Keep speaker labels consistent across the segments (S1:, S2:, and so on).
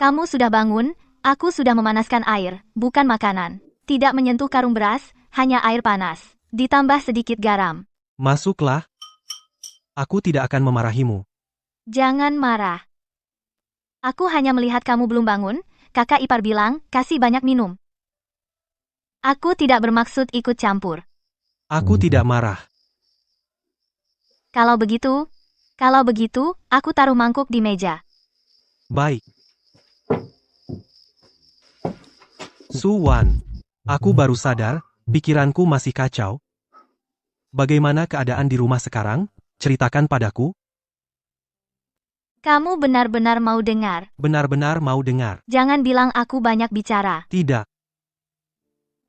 S1: Kamu sudah bangun, aku sudah memanaskan air, bukan makanan. Tidak menyentuh karung beras, hanya air panas. Ditambah sedikit garam.
S2: Masuklah. Aku tidak akan memarahimu.
S1: Jangan marah. Aku hanya melihat kamu belum bangun, kakak ipar bilang, kasih banyak minum. Aku tidak bermaksud ikut campur.
S2: Aku tidak marah.
S1: Kalau begitu, aku taruh mangkuk di meja.
S2: Baik. Suwan. Aku baru sadar, pikiranku masih kacau. Bagaimana keadaan di rumah sekarang? Ceritakan padaku.
S1: Kamu benar-benar mau dengar.
S2: Benar-benar mau dengar.
S1: Jangan bilang aku banyak bicara.
S2: Tidak.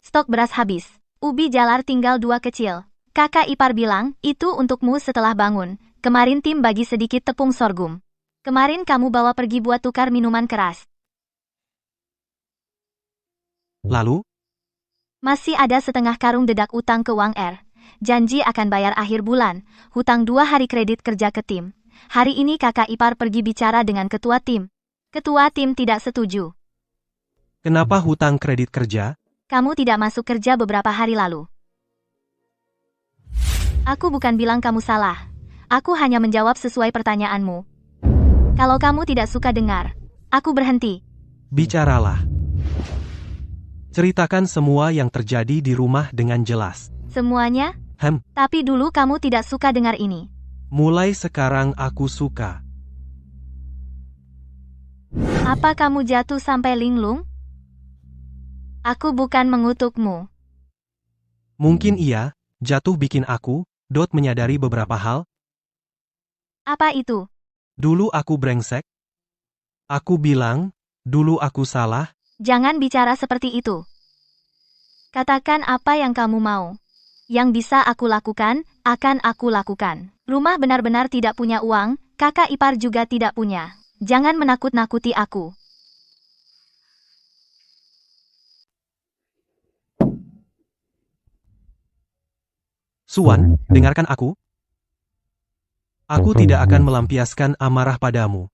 S1: Stok beras habis. Ubi jalar tinggal 2 kecil. Kakak ipar bilang, itu untukmu setelah bangun. Kemarin tim bagi sedikit tepung sorghum. Kemarin kamu bawa pergi buat tukar minuman keras.
S2: Lalu?
S1: Masih ada setengah karung dedak utang ke Wang Er. Janji akan bayar akhir bulan. Hutang 2 hari kredit kerja ke tim. Hari ini kakak ipar pergi bicara dengan ketua tim. Ketua tim tidak setuju.
S2: Kenapa hutang kredit kerja?
S1: Kamu tidak masuk kerja beberapa hari lalu. Aku bukan bilang kamu salah. Aku hanya menjawab sesuai pertanyaanmu. Kalau kamu tidak suka dengar, aku berhenti.
S2: Bicaralah. Ceritakan semua yang terjadi di rumah dengan jelas.
S1: Semuanya? Tapi dulu kamu tidak suka dengar ini.
S2: Mulai sekarang aku suka.
S1: Apa kamu jatuh sampai linglung? Aku bukan mengutukmu.
S2: Mungkin iya, jatuh bikin aku, menyadari beberapa hal.
S1: Apa itu?
S2: Dulu aku brengsek. Aku bilang, dulu aku salah.
S1: Jangan bicara seperti itu. Katakan apa yang kamu mau. Yang bisa aku lakukan, akan aku lakukan. Rumah benar-benar tidak punya uang, kakak ipar juga tidak punya. Jangan menakut-nakuti aku.
S2: Suwan, dengarkan aku. Aku tidak akan melampiaskan amarah padamu.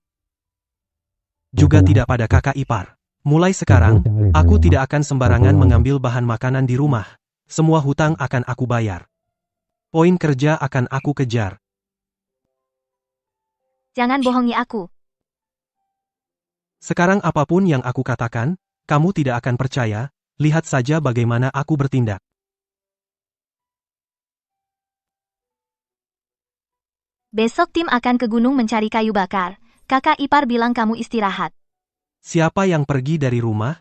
S2: Juga tidak pada kakak ipar. Mulai sekarang, aku tidak akan sembarangan mengambil bahan makanan di rumah. Semua hutang akan aku bayar. Poin kerja akan aku kejar.
S1: Jangan bohongi aku.
S2: Sekarang apapun yang aku katakan, kamu tidak akan percaya. Lihat saja bagaimana aku bertindak.
S1: Besok tim akan ke gunung mencari kayu bakar. Kakak ipar bilang kamu istirahat.
S2: Siapa yang pergi dari rumah?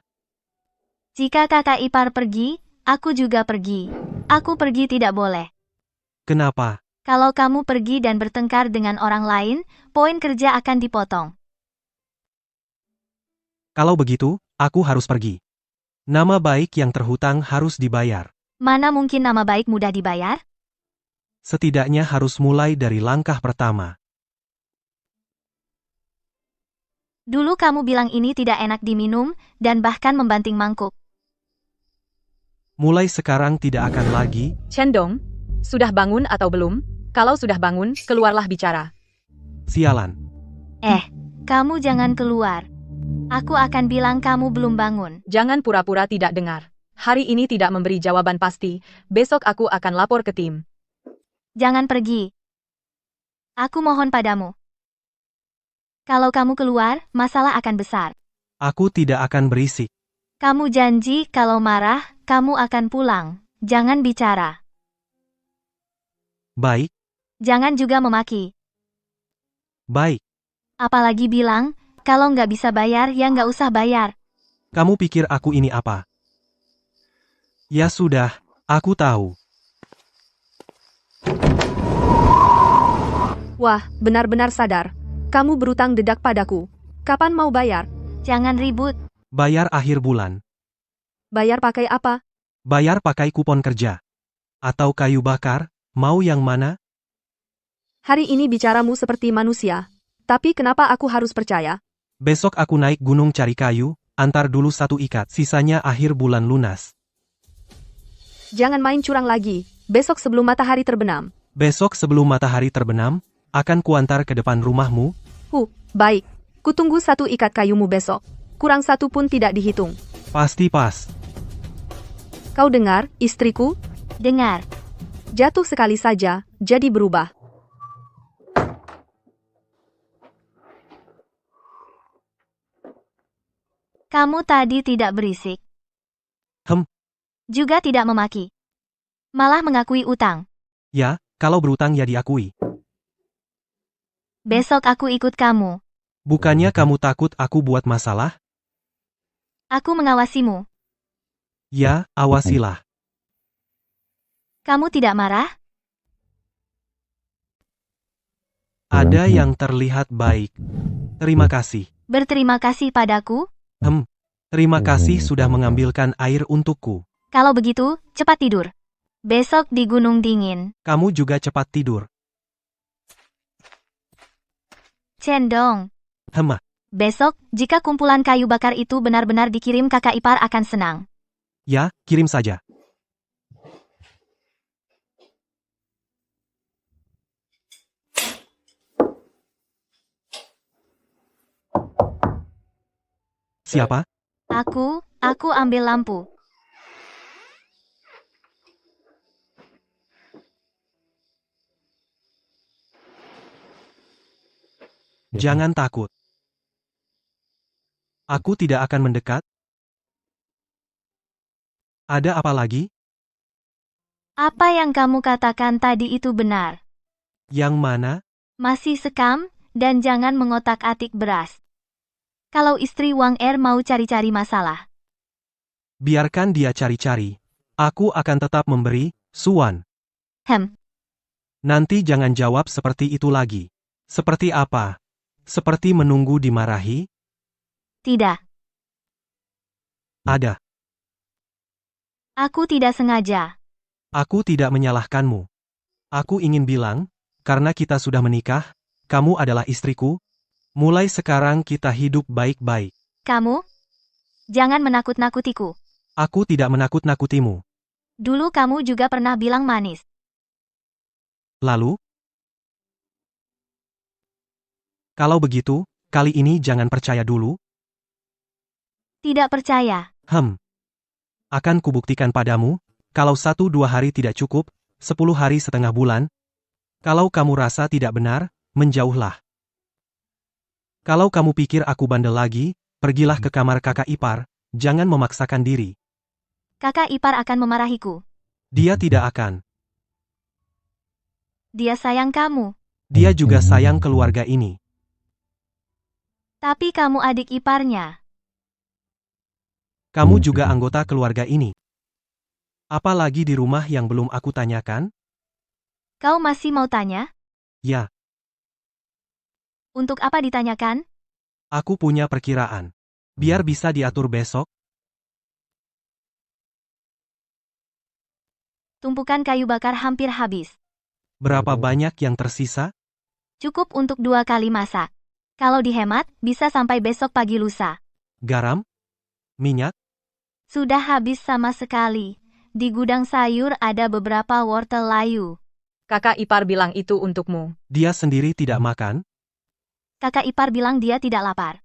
S1: Jika kakak ipar pergi, aku juga pergi. Aku pergi tidak boleh.
S2: Kenapa?
S1: Kalau kamu pergi dan bertengkar dengan orang lain, poin kerja akan dipotong.
S2: Kalau begitu, aku harus pergi. Nama baik yang terhutang harus dibayar.
S1: Mana mungkin nama baik mudah dibayar?
S2: Setidaknya harus mulai dari langkah pertama.
S1: Dulu kamu bilang ini tidak enak diminum, dan bahkan membanting mangkuk.
S2: Mulai sekarang tidak akan lagi.
S3: Cendong, sudah bangun atau belum? Kalau sudah bangun, keluarlah bicara.
S2: Sialan.
S1: Kamu jangan keluar. Aku akan bilang kamu belum bangun.
S3: Jangan pura-pura tidak dengar. Hari ini tidak memberi jawaban pasti, besok aku akan lapor ke tim.
S1: Jangan pergi. Aku mohon padamu. Kalau kamu keluar, masalah akan besar.
S2: Aku tidak akan berisik.
S1: Kamu janji kalau marah, kamu akan pulang. Jangan bicara.
S2: Baik,
S1: Jangan juga memaki.
S2: baik.
S1: Apalagi bilang, kalau nggak bisa bayar ya nggak usah bayar.
S2: Kamu pikir aku ini apa? Ya sudah, aku tahu.
S4: Wah, benar-benar sadar. Kamu berutang dedak padaku. Kapan mau bayar?
S1: Jangan ribut.
S2: Bayar akhir bulan.
S4: Bayar pakai apa?
S2: Bayar pakai kupon kerja. Atau kayu bakar, mau yang mana?
S4: Hari ini bicaramu seperti manusia. Tapi kenapa aku harus percaya?
S2: Besok aku naik gunung cari kayu, antar dulu 1 ikat, sisanya akhir bulan lunas.
S4: Jangan main curang lagi. Besok sebelum matahari terbenam.
S2: Besok sebelum matahari terbenam, akan kuantar ke depan rumahmu.
S4: Baik. Kutunggu 1 ikat kayumu besok. kurang satu pun tidak dihitung.
S2: Pasti pas.
S4: Kau dengar, istriku?
S1: Dengar.
S4: Jatuh sekali saja, jadi berubah.
S1: Kamu tadi tidak berisik.
S2: Hem.
S1: Juga tidak memaki. Malah mengakui utang.
S2: Ya, kalau berutang ya diakui.
S1: Besok aku ikut kamu.
S2: Bukannya kamu takut aku buat masalah?
S1: Aku mengawasimu.
S2: Ya, awasilah.
S1: Kamu tidak marah?
S2: Ada yang terlihat baik. Terima kasih.
S1: Berterima kasih padaku?
S2: Terima kasih sudah mengambilkan air untukku.
S1: Kalau begitu, cepat tidur. Besok di Gunung Dingin.
S2: Kamu juga cepat tidur.
S1: Cendong.
S2: Hema,
S1: Besok, jika kumpulan kayu bakar itu benar-benar dikirim kakak ipar akan senang.
S2: ya, kirim saja. Siapa?
S1: Aku ambil lampu.
S2: Jangan takut. Aku tidak akan mendekat. Ada apa lagi?
S1: Apa yang kamu katakan tadi itu benar.
S2: Yang mana?
S1: Masih sekam, dan jangan mengotak-atik beras. Kalau istri Wang Er mau cari-cari masalah.
S2: Biarkan dia cari-cari. Aku akan tetap memberi, Suan. Nanti jangan jawab seperti itu lagi. Seperti apa? Seperti menunggu dimarahi?
S1: Tidak.
S2: Ada.
S1: Aku tidak sengaja.
S2: Aku tidak menyalahkanmu. Aku ingin bilang, karena kita sudah menikah, kamu adalah istriku. Mulai sekarang kita hidup baik-baik.
S1: Kamu? Jangan menakut-nakutiku.
S2: Aku tidak menakut-nakutimu.
S1: Dulu kamu juga pernah bilang manis.
S2: Lalu? Kalau begitu, kali ini jangan percaya dulu.
S1: Tidak percaya.
S2: Akan kubuktikan padamu, kalau 1-2 hari tidak cukup, 10 hari setengah bulan. Kalau kamu rasa tidak benar, menjauhlah. Kalau kamu pikir aku bandel lagi, pergilah ke kamar kakak ipar, jangan memaksakan diri.
S1: Kakak ipar akan memarahiku.
S2: Dia tidak akan.
S1: Dia sayang kamu.
S2: Dia juga sayang keluarga ini.
S1: Tapi kamu adik iparnya.
S2: Kamu juga anggota keluarga ini. Apalagi di rumah yang belum aku tanyakan?
S1: Kau masih mau tanya?
S2: Ya,
S1: Untuk apa ditanyakan?
S2: aku punya perkiraan. Biar bisa diatur besok.
S1: Tumpukan kayu bakar hampir habis.
S2: Berapa banyak yang tersisa?
S1: Cukup untuk 2 kali masak. Kalau dihemat, bisa sampai besok pagi lusa.
S2: Garam? Minyak?
S1: Sudah habis sama sekali. Di gudang sayur ada beberapa wortel layu.
S3: Kakak ipar bilang itu untukmu.
S2: Dia sendiri tidak makan?
S1: Kakak ipar bilang dia tidak lapar.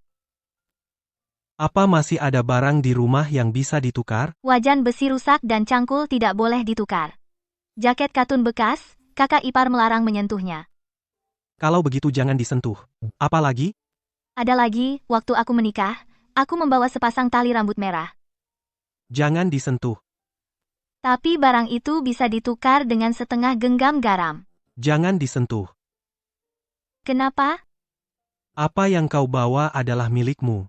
S2: Apa masih ada barang di rumah yang bisa ditukar?
S1: Wajan besi rusak dan cangkul tidak boleh ditukar. Jaket katun bekas, kakak ipar melarang menyentuhnya.
S2: Kalau begitu jangan disentuh. Apa lagi?
S1: Ada lagi, waktu aku menikah, aku membawa sepasang tali rambut merah.
S2: Jangan disentuh.
S1: Tapi barang itu bisa ditukar dengan setengah genggam garam.
S2: Jangan disentuh.
S1: Kenapa?
S2: Apa yang kau bawa adalah milikmu.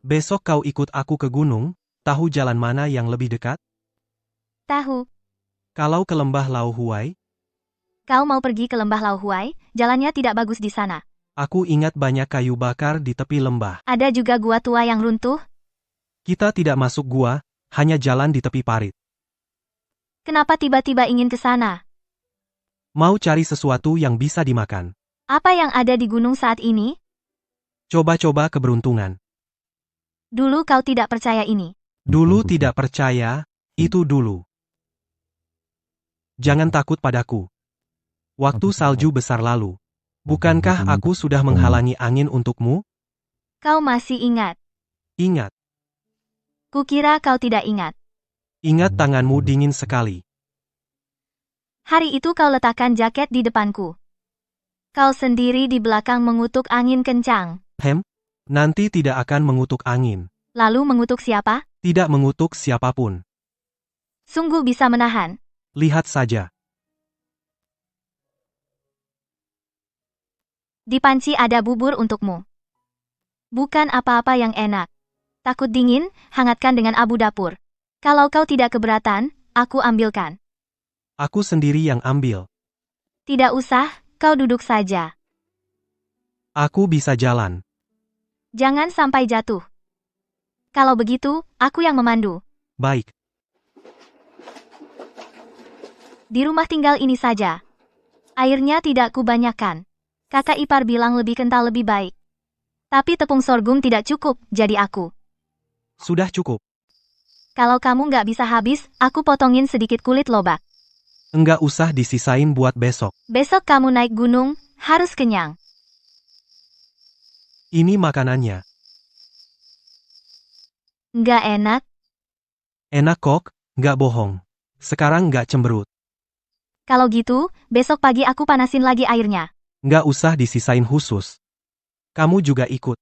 S2: Besok kau ikut aku ke gunung, tahu jalan mana yang lebih dekat?
S1: Tahu.
S2: Kalau ke lembah Lau Huai,
S1: Kau mau pergi ke lembah Lau Huai, jalannya tidak bagus di sana.
S2: aku ingat banyak kayu bakar di tepi lembah.
S1: Ada juga gua tua yang runtuh.
S2: Kita tidak masuk gua, hanya jalan di tepi parit.
S1: Kenapa tiba-tiba ingin ke sana?
S2: Mau cari sesuatu yang bisa dimakan.
S1: Apa yang ada di gunung saat ini?
S2: Coba-coba keberuntungan.
S1: Dulu kau tidak percaya ini.
S2: Dulu tidak percaya, itu dulu. Jangan takut padaku. Waktu salju besar lalu. Bukankah aku sudah menghalangi angin untukmu?
S1: Kau masih ingat.
S2: Ingat.
S1: Kukira kau tidak ingat.
S2: Ingat tanganmu dingin sekali.
S1: Hari itu kau letakkan jaket di depanku. Kau sendiri di belakang mengutuk angin kencang.
S2: Nanti tidak akan mengutuk angin.
S1: Lalu mengutuk siapa?
S2: Tidak mengutuk siapapun.
S1: Sungguh bisa menahan.
S2: Lihat saja.
S1: Di panci ada bubur untukmu. Bukan apa-apa yang enak. Takut dingin, hangatkan dengan abu dapur. Kalau kau tidak keberatan, aku ambilkan.
S2: Aku sendiri yang ambil.
S1: Tidak usah, kau duduk saja.
S2: Aku bisa jalan.
S1: Jangan sampai jatuh. Kalau begitu, aku yang memandu.
S2: Baik.
S1: Di rumah tinggal ini saja. Airnya tidak kubanyakan. Kakak ipar bilang lebih kental lebih baik. Tapi tepung sorghum tidak cukup, jadi aku.
S2: Sudah cukup.
S1: Kalau kamu nggak bisa habis, aku potongin sedikit kulit lobak.
S2: Enggak usah disisain buat besok.
S1: Besok kamu naik gunung, harus kenyang.
S2: Ini makanannya.
S1: Nggak enak?
S2: Enak kok, nggak bohong. Sekarang nggak cemberut.
S1: Kalau gitu, besok pagi aku panasin lagi airnya.
S2: Nggak usah disisain khusus. Kamu juga ikut.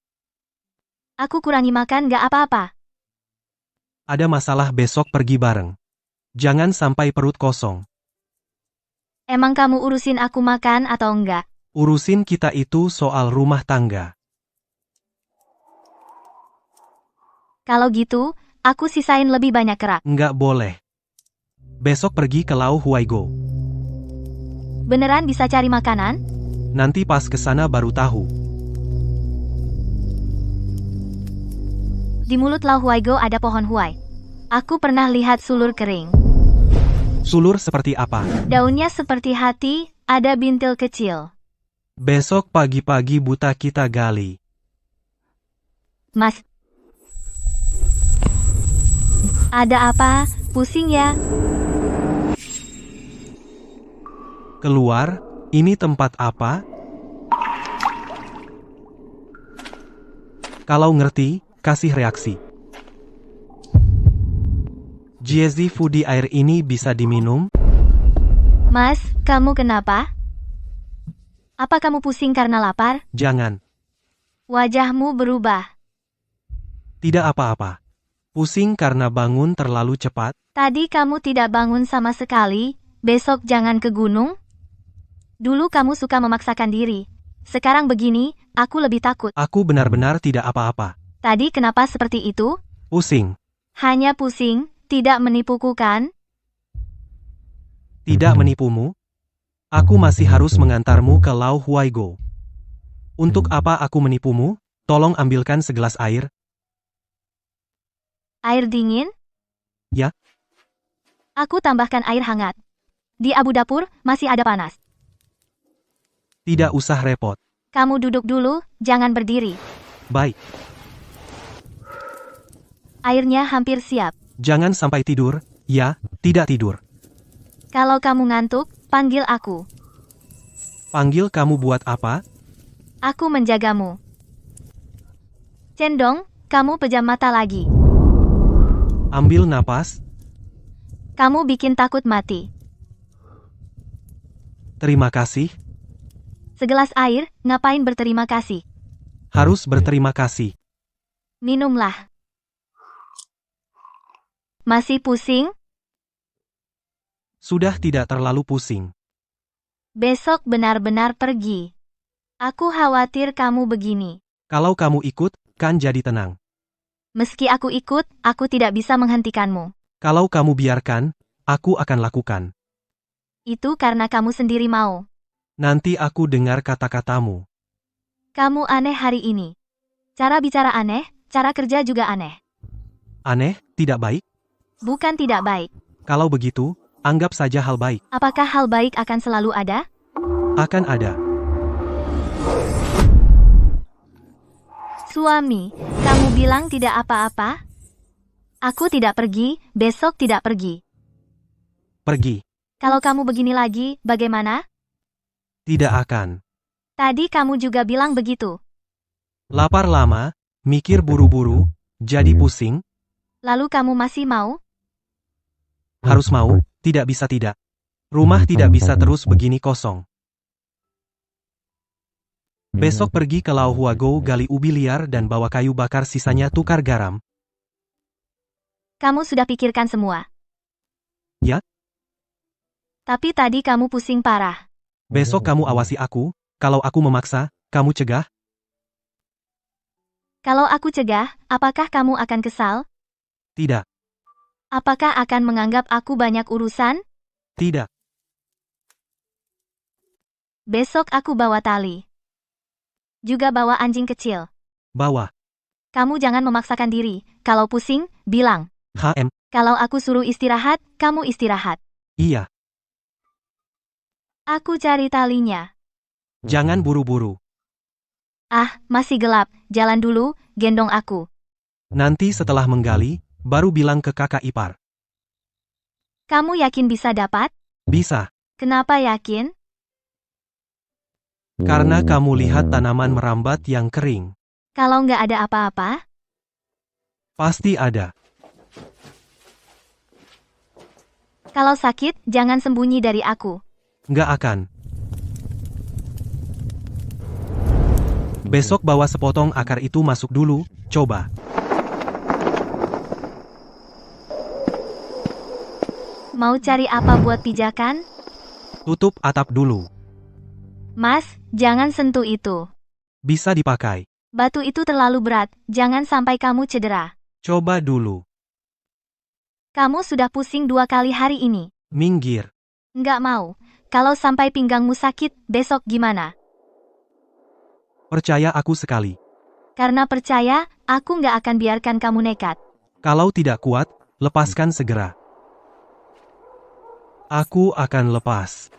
S1: Aku kurangi makan nggak apa-apa.
S2: Ada masalah besok pergi bareng. Jangan sampai perut kosong.
S1: Emang kamu urusin aku makan atau enggak?
S2: Urusin kita itu soal rumah tangga.
S1: Kalau gitu, aku sisain lebih banyak kerak.
S2: Nggak boleh. Besok pergi ke Lau Huaigo.
S1: Beneran bisa cari makanan?
S2: Nanti pas kesana baru tahu.
S1: Di mulut Lau Huaigo ada pohon huai. Aku pernah lihat sulur kering.
S2: Sulur seperti apa?
S1: Daunnya seperti hati, ada bintil kecil.
S2: Besok pagi-pagi buta kita gali.
S1: Mas. Ada apa? Pusing ya?
S2: Keluar, ini tempat apa? Kalau ngerti, kasih reaksi. Jazzy Foodie air ini bisa diminum?
S1: Mas, kamu kenapa? Apa kamu pusing karena lapar?
S2: Jangan.
S1: Wajahmu berubah.
S2: Tidak apa-apa. Pusing karena bangun terlalu cepat?
S1: Tadi kamu tidak bangun sama sekali, besok jangan ke gunung? Dulu kamu suka memaksakan diri. Sekarang begini, aku lebih takut.
S2: Aku benar-benar tidak apa-apa.
S1: Tadi kenapa seperti itu?
S2: Pusing.
S1: Hanya pusing, tidak menipuku kan?
S2: Tidak menipumu? Aku masih harus mengantarmu ke Lau Huaigo. Untuk apa aku menipumu? Tolong ambilkan segelas air.
S1: Air dingin?
S2: Ya.
S1: Aku tambahkan air hangat. Di abu dapur, masih ada panas.
S2: Tidak usah repot.
S1: Kamu duduk dulu, jangan berdiri.
S2: Baik.
S1: Airnya hampir siap.
S2: Jangan sampai tidur. Ya, tidak tidur.
S1: Kalau kamu ngantuk, panggil aku.
S2: Panggil kamu buat apa?
S1: Aku menjagamu. Cendong, kamu pejam mata lagi.
S2: Ambil napas.
S1: Kamu bikin takut mati.
S2: Terima kasih.
S1: Segelas air, ngapain berterima kasih?
S2: Harus berterima kasih.
S1: Minumlah. Masih pusing?
S2: Sudah tidak terlalu pusing.
S1: Besok benar-benar pergi. Aku khawatir kamu begini.
S2: Kalau kamu ikut, kan jadi tenang.
S1: Meski aku ikut, aku tidak bisa menghentikanmu.
S2: Kalau kamu biarkan, aku akan lakukan.
S1: Itu karena kamu sendiri mau.
S2: Nanti aku dengar kata-katamu.
S1: Kamu aneh hari ini. Cara bicara aneh, cara kerja juga aneh.
S2: Aneh, tidak baik?
S1: Bukan tidak baik.
S2: Kalau begitu, anggap saja hal baik.
S1: Apakah hal baik akan selalu ada?
S2: Akan ada.
S1: Suami, kamu bilang tidak apa-apa? Aku tidak pergi, besok tidak pergi.
S2: Pergi.
S1: Kalau kamu begini lagi, bagaimana?
S2: Tidak akan.
S1: Tadi kamu juga bilang begitu.
S2: Lapar lama, Mikir buru-buru, jadi pusing,
S1: Lalu kamu masih mau?
S2: harus mau, tidak bisa tidak. Rumah tidak bisa terus begini kosong. Besok pergi ke Lau Huago gali ubi liar dan bawa kayu bakar sisanya tukar garam.
S1: Kamu sudah pikirkan semua.
S2: Ya?
S1: Tapi tadi kamu pusing parah.
S2: Besok kamu awasi aku, kalau aku memaksa, kamu cegah.
S1: Kalau aku cegah, apakah kamu akan kesal?
S2: Tidak,
S1: Apakah akan menganggap aku banyak urusan?
S2: tidak.
S1: Besok aku bawa tali. Juga bawa anjing kecil.
S2: Bawa.
S1: Kamu jangan memaksakan diri. Kalau pusing, bilang.
S2: HM,
S1: Kalau aku suruh istirahat, kamu istirahat.
S2: iya.
S1: Aku cari talinya.
S2: Jangan buru-buru.
S1: Ah, masih gelap. Jalan dulu, gendong aku.
S2: Nanti setelah menggali, baru bilang ke kakak ipar.
S1: Kamu yakin bisa dapat?
S2: Bisa,
S1: Kenapa yakin?
S2: karena kamu lihat tanaman merambat yang kering.
S1: Kalau nggak ada apa-apa?
S2: Pasti ada.
S1: Kalau sakit, jangan sembunyi dari aku.
S2: Nggak akan. Besok bawa sepotong akar itu masuk dulu, coba.
S1: Mau cari apa buat pijakan?
S2: Tutup atap dulu.
S1: Mas, jangan sentuh itu.
S2: Bisa dipakai.
S1: Batu itu terlalu berat, jangan sampai kamu cedera.
S2: Coba dulu.
S1: Kamu sudah pusing 2 kali hari ini.
S2: Minggir.
S1: Nggak mau. Kalau sampai pinggangmu sakit, besok gimana?
S2: Percaya aku sekali.
S1: Karena percaya, aku nggak akan biarkan kamu nekat.
S2: Kalau tidak kuat, lepaskan segera. Aku akan lepas.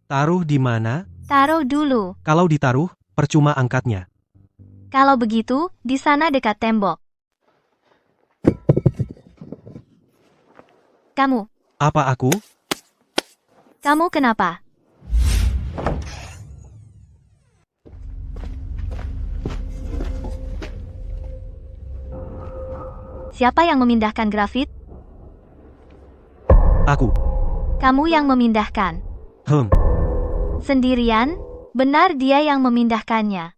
S2: Taruh di mana?
S1: Taruh dulu.
S2: Kalau ditaruh, percuma angkatnya.
S1: Kalau begitu, di sana dekat tembok. Kamu,
S2: Apa aku?
S1: kamu kenapa? Siapa yang memindahkan grafit?
S2: Aku.
S1: Kamu yang memindahkan. Sendirian? Benar dia yang memindahkannya.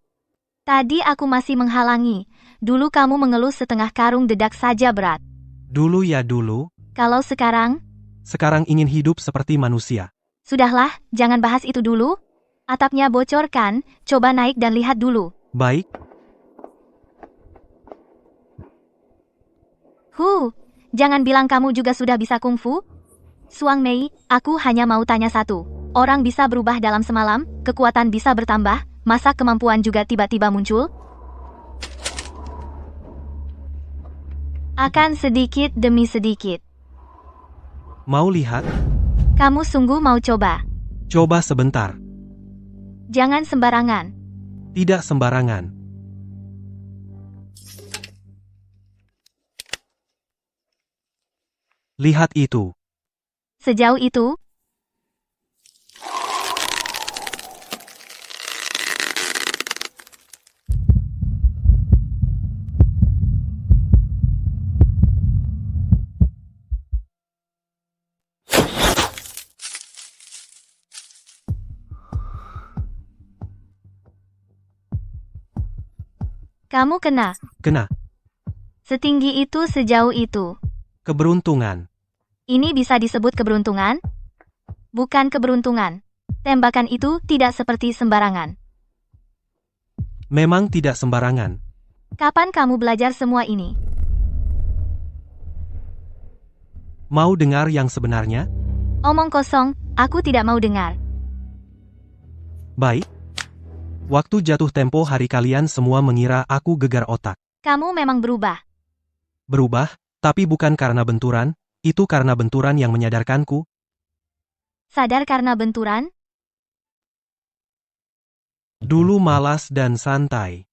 S1: Tadi aku masih menghalangi. Dulu kamu mengeluh setengah karung dedak saja berat.
S2: Dulu ya dulu,
S1: Kalau sekarang,
S2: sekarang ingin hidup seperti manusia.
S1: sudahlah, jangan bahas itu dulu. Atapnya bocor kan, coba naik dan lihat dulu.
S2: Baik,
S1: Jangan bilang kamu juga sudah bisa kungfu. Suang Mei, aku hanya mau tanya satu. Orang bisa berubah dalam semalam, kekuatan bisa bertambah, masa kemampuan juga tiba-tiba muncul? Akan sedikit demi sedikit.
S2: mau lihat?
S1: Kamu sungguh mau coba?
S2: Coba sebentar.
S1: Jangan sembarangan.
S2: Tidak sembarangan. Lihat itu.
S1: Sejauh itu, kamu kena.
S2: Kena.
S1: Setinggi itu sejauh itu.
S2: Keberuntungan.
S1: Ini bisa disebut keberuntungan? Bukan keberuntungan. Tembakan itu tidak seperti sembarangan.
S2: Memang tidak sembarangan.
S1: Kapan kamu belajar semua ini?
S2: Mau dengar yang sebenarnya?
S1: Omong kosong, aku tidak mau dengar.
S2: Baik. Waktu jatuh tempo hari kalian semua mengira aku gegar otak.
S1: Kamu memang berubah.
S2: Berubah, tapi bukan karena benturan, itu karena benturan yang menyadarkanku.
S1: Sadar karena benturan?
S2: Dulu malas dan santai.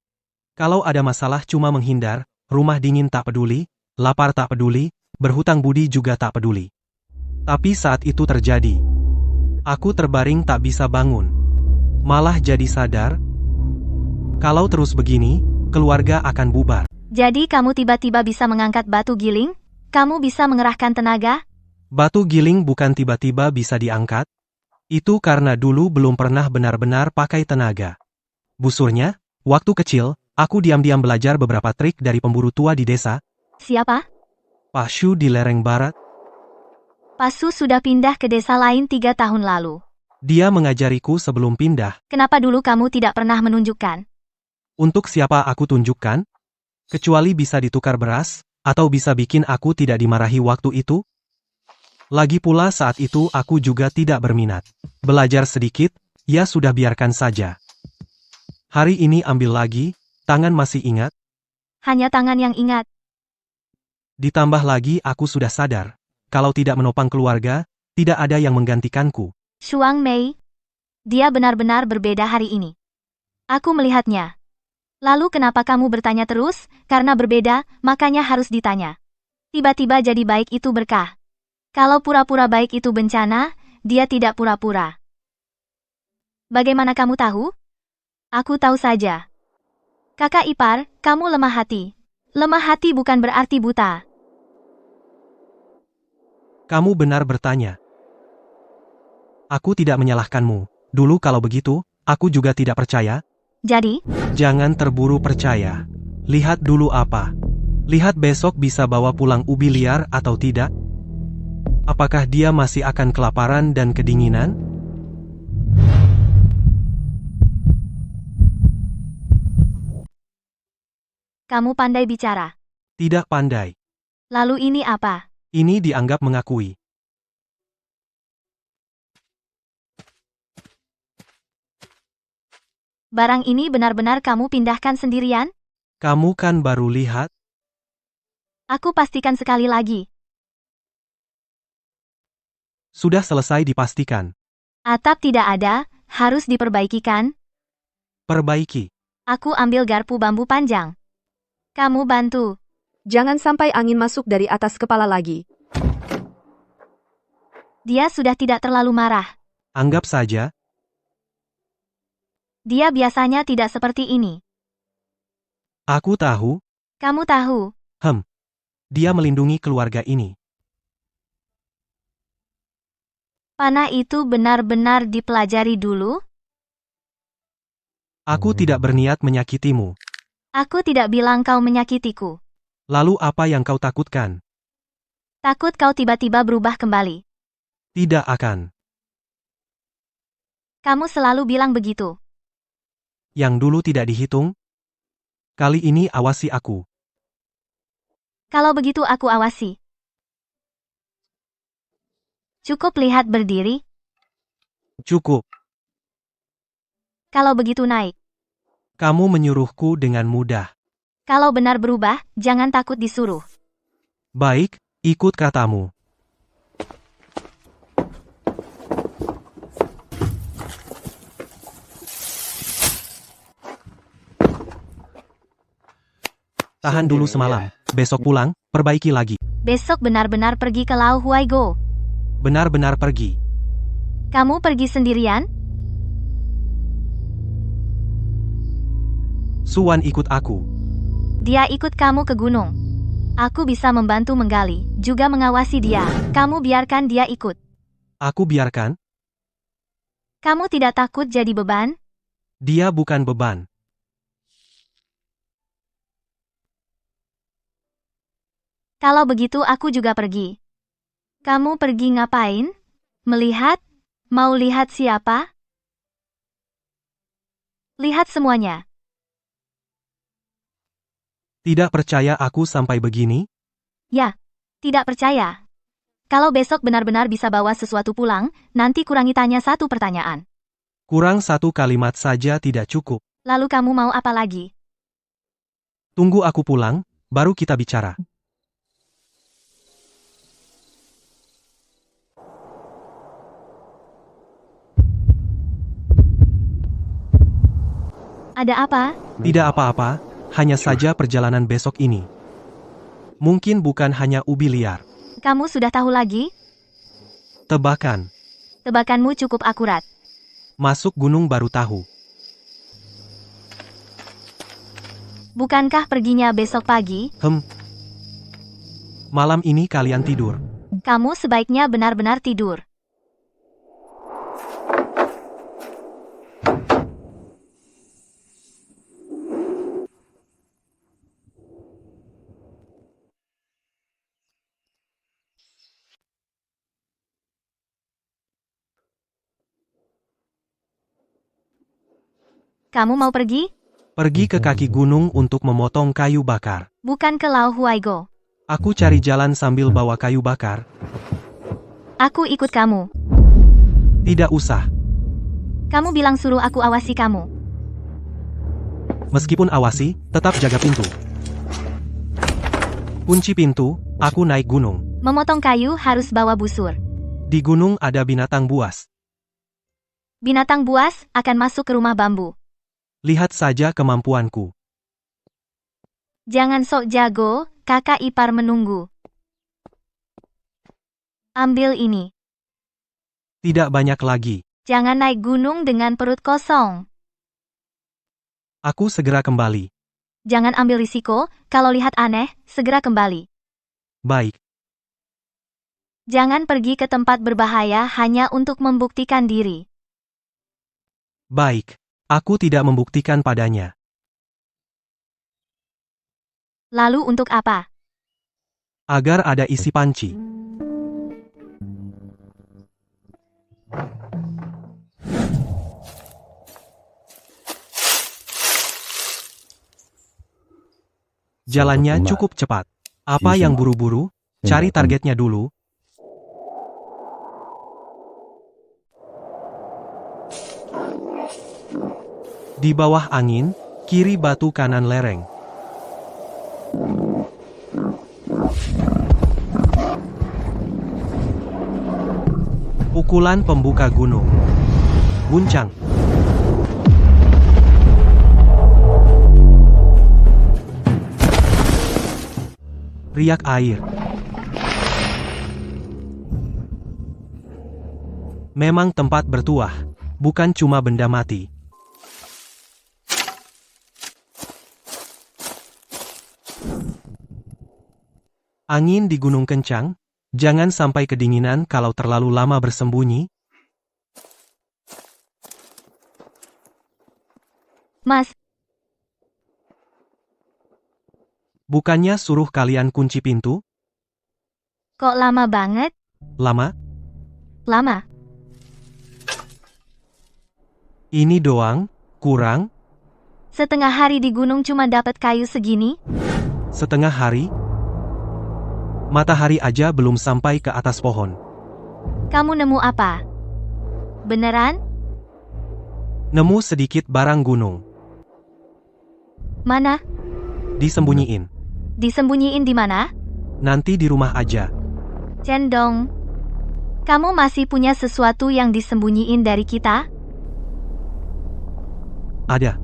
S2: Kalau ada masalah cuma menghindar, rumah dingin tak peduli, lapar tak peduli, berhutang budi juga tak peduli. Tapi saat itu terjadi. Aku terbaring tak bisa bangun. Malah jadi sadar. Kalau terus begini, keluarga akan bubar.
S1: Jadi kamu tiba-tiba bisa mengangkat batu giling? Kamu bisa mengerahkan tenaga?
S2: Batu giling bukan tiba-tiba bisa diangkat. Itu karena dulu belum pernah benar-benar pakai tenaga. Busurnya, waktu kecil, aku diam-diam belajar beberapa trik dari pemburu tua di desa.
S1: Siapa?
S2: Pak Shu di lereng barat.
S1: Pasu sudah pindah ke desa lain 3 tahun lalu.
S2: Dia mengajariku sebelum pindah.
S1: Kenapa dulu kamu tidak pernah menunjukkan?
S2: Untuk siapa aku tunjukkan? Kecuali bisa ditukar beras, atau bisa bikin aku tidak dimarahi waktu itu? Lagi pula saat itu aku juga tidak berminat. Belajar sedikit, ya sudah biarkan saja. Hari ini ambil lagi, tangan masih ingat?
S1: Hanya tangan yang ingat.
S2: Ditambah lagi aku sudah sadar. Kalau tidak menopang keluarga, tidak ada yang menggantikanku.
S1: Shuang Mei. Dia benar-benar berbeda hari ini. Aku melihatnya. Lalu kenapa kamu bertanya terus? Karena berbeda, makanya harus ditanya. Tiba-tiba jadi baik itu berkah. Kalau pura-pura baik itu bencana, dia tidak pura-pura. Bagaimana kamu tahu? Aku tahu saja. Kakak ipar, kamu lemah hati. Lemah hati bukan berarti buta.
S2: Kamu benar bertanya. Aku tidak menyalahkanmu. Dulu kalau begitu, aku juga tidak percaya.
S1: Jadi,
S2: Jangan terburu percaya. Lihat dulu apa. Lihat besok bisa bawa pulang ubi liar atau tidak. Apakah dia masih akan kelaparan dan kedinginan?
S1: kamu pandai bicara.
S2: Tidak pandai.
S1: Lalu ini apa?
S2: Ini dianggap mengakui.
S1: Barang ini benar-benar kamu pindahkan sendirian?
S2: Kamu kan baru lihat?
S1: Aku pastikan sekali lagi.
S2: Sudah selesai dipastikan.
S1: Atap tidak ada, harus diperbaiki kan?
S2: Perbaiki.
S1: Aku ambil garpu bambu panjang. Kamu bantu.
S4: Jangan sampai angin masuk dari atas kepala lagi.
S1: Dia sudah tidak terlalu marah.
S2: Anggap saja.
S1: Dia biasanya tidak seperti ini.
S2: Aku tahu.
S1: Kamu tahu.
S2: Dia melindungi keluarga ini.
S1: Panah itu benar-benar dipelajari dulu?
S2: Aku tidak berniat menyakitimu.
S1: Aku tidak bilang kau menyakitiku.
S2: Lalu apa yang kau takutkan?
S1: Takut kau tiba-tiba berubah kembali.
S2: Tidak akan.
S1: Kamu selalu bilang begitu.
S2: Yang dulu tidak dihitung? Kali ini awasi aku.
S1: Kalau begitu aku awasi. Cukup lihat berdiri.
S2: Cukup.
S1: Kalau begitu naik.
S2: Kamu menyuruhku dengan mudah.
S1: Kalau benar berubah, jangan takut disuruh.
S2: Baik, ikut katamu. Tahan dulu semalam. Besok pulang, perbaiki lagi.
S1: Besok benar-benar pergi ke Lao Huaigo.
S2: Benar-benar pergi.
S1: Kamu pergi sendirian?
S2: Suwan ikut aku.
S1: Dia ikut kamu ke gunung. Aku bisa membantu menggali, juga mengawasi dia. Kamu biarkan dia ikut.
S2: Aku biarkan.
S1: Kamu tidak takut jadi beban?
S2: Dia bukan beban.
S1: Kalau begitu aku juga pergi. Kamu pergi ngapain? Melihat? Mau lihat siapa? Lihat semuanya.
S2: Tidak percaya aku sampai begini?
S1: Ya, tidak percaya. Kalau besok benar-benar bisa bawa sesuatu pulang, nanti kurangi tanya 1 pertanyaan.
S2: Kurang 1 kalimat saja tidak cukup.
S1: Lalu kamu mau apa lagi?
S2: Tunggu aku pulang, baru kita bicara.
S1: Ada apa?
S2: Tidak apa-apa, hanya saja perjalanan besok ini. Mungkin bukan hanya ubi liar.
S1: Kamu sudah tahu lagi?
S2: Tebakan.
S1: Tebakanmu cukup akurat.
S2: Masuk gunung baru tahu.
S1: Bukankah perginya besok pagi?
S2: Malam ini kalian tidur.
S1: Kamu sebaiknya benar-benar tidur. Kamu mau pergi?
S2: Pergi ke kaki gunung untuk memotong kayu bakar.
S1: Bukan ke Lao Huaigo.
S2: Aku cari jalan sambil bawa kayu bakar.
S1: Aku ikut kamu.
S2: Tidak usah.
S1: Kamu bilang suruh aku awasi kamu.
S2: Meskipun awasi, tetap jaga pintu. Kunci pintu, aku naik gunung.
S1: Memotong kayu harus bawa busur.
S2: Di gunung ada binatang buas.
S1: Binatang buas akan masuk ke rumah bambu.
S2: Lihat saja kemampuanku.
S1: Jangan sok jago, kakak ipar menunggu. Ambil ini.
S2: Tidak banyak lagi.
S1: Jangan naik gunung dengan perut kosong.
S2: Aku segera kembali.
S1: Jangan ambil risiko, kalau lihat aneh, segera kembali.
S2: Baik.
S1: Jangan pergi ke tempat berbahaya hanya untuk membuktikan diri.
S2: Baik. Aku tidak membuktikan padanya.
S1: Lalu untuk apa?
S2: Agar ada isi panci. Jalannya cukup cepat. Apa yang buru-buru? Cari targetnya dulu. Di bawah angin, kiri batu kanan lereng. Pukulan pembuka gunung. Guncang. Riak air. Memang tempat bertuah, bukan cuma benda mati. Angin di gunung kencang, jangan sampai kedinginan kalau terlalu lama bersembunyi.
S1: Mas,
S2: Bukannya suruh kalian kunci pintu?
S1: kok lama banget?
S2: Lama?
S1: Lama.
S2: Ini doang? Kurang?
S1: Setengah hari di gunung cuma dapat kayu segini?
S2: Setengah hari? Matahari aja belum sampai ke atas pohon.
S1: Kamu nemu apa? Beneran?
S2: Nemu sedikit barang gunung.
S1: Mana?
S2: Disembunyiin.
S1: Disembunyiin di mana?
S2: Nanti di rumah aja.
S1: Cendong. Kamu masih punya sesuatu yang disembunyiin dari kita?
S2: Ada.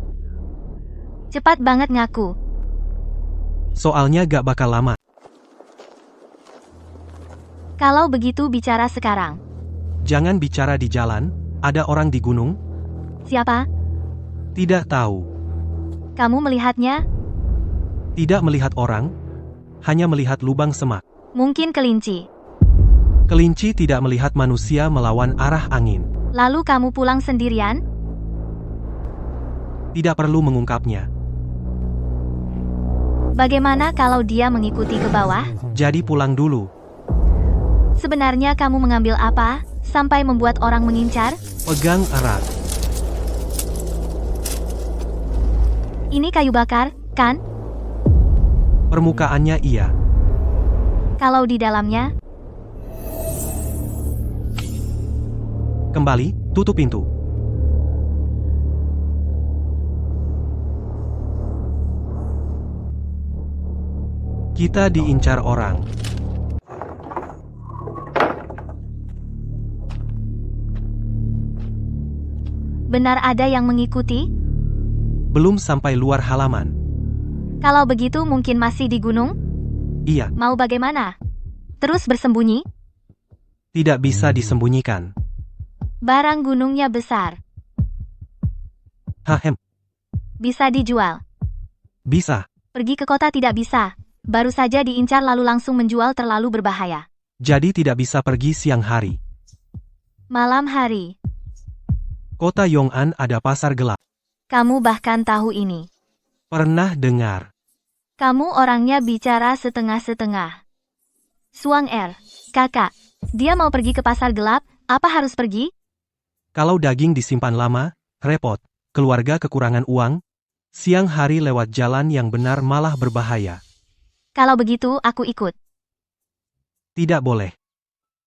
S1: Cepat banget ngaku.
S2: Soalnya gak bakal lama.
S1: Kalau begitu bicara sekarang.
S2: Jangan bicara di jalan, ada orang di gunung?
S1: Siapa?
S2: Tidak tahu.
S1: Kamu melihatnya?
S2: Tidak melihat orang, hanya melihat lubang semak.
S1: Mungkin kelinci.
S2: Kelinci tidak melihat manusia melawan arah angin.
S1: Lalu kamu pulang sendirian?
S2: Tidak perlu mengungkapnya.
S1: Bagaimana kalau dia mengikuti ke bawah?
S2: Jadi pulang dulu.
S1: Sebenarnya kamu mengambil apa, sampai membuat orang mengincar?
S2: Pegang erat.
S1: Ini kayu bakar, kan?
S2: Permukaannya iya.
S1: Kalau di dalamnya?
S2: Kembali, tutup pintu. Kita diincar orang.
S1: Benar ada yang mengikuti?
S2: Belum sampai luar halaman.
S1: Kalau begitu mungkin masih di gunung?
S2: Iya,
S1: Mau bagaimana? Terus bersembunyi?
S2: tidak bisa disembunyikan.
S1: Barang gunungnya besar.
S2: Hahem,
S1: Bisa dijual.
S2: bisa.
S1: Pergi ke kota tidak bisa. Baru saja diincar lalu langsung menjual terlalu berbahaya.
S2: Jadi tidak bisa pergi siang hari.
S1: Malam hari.
S2: Kota Yong'an ada pasar gelap.
S1: Kamu bahkan tahu ini.
S2: Pernah dengar.
S1: Kamu orangnya bicara setengah-setengah. Suang Er, kakak. Dia mau pergi ke pasar gelap, apa harus pergi?
S2: Kalau daging disimpan lama, repot. Keluarga kekurangan uang. Siang hari lewat jalan yang benar malah berbahaya.
S1: Kalau begitu, aku ikut.
S2: Tidak boleh.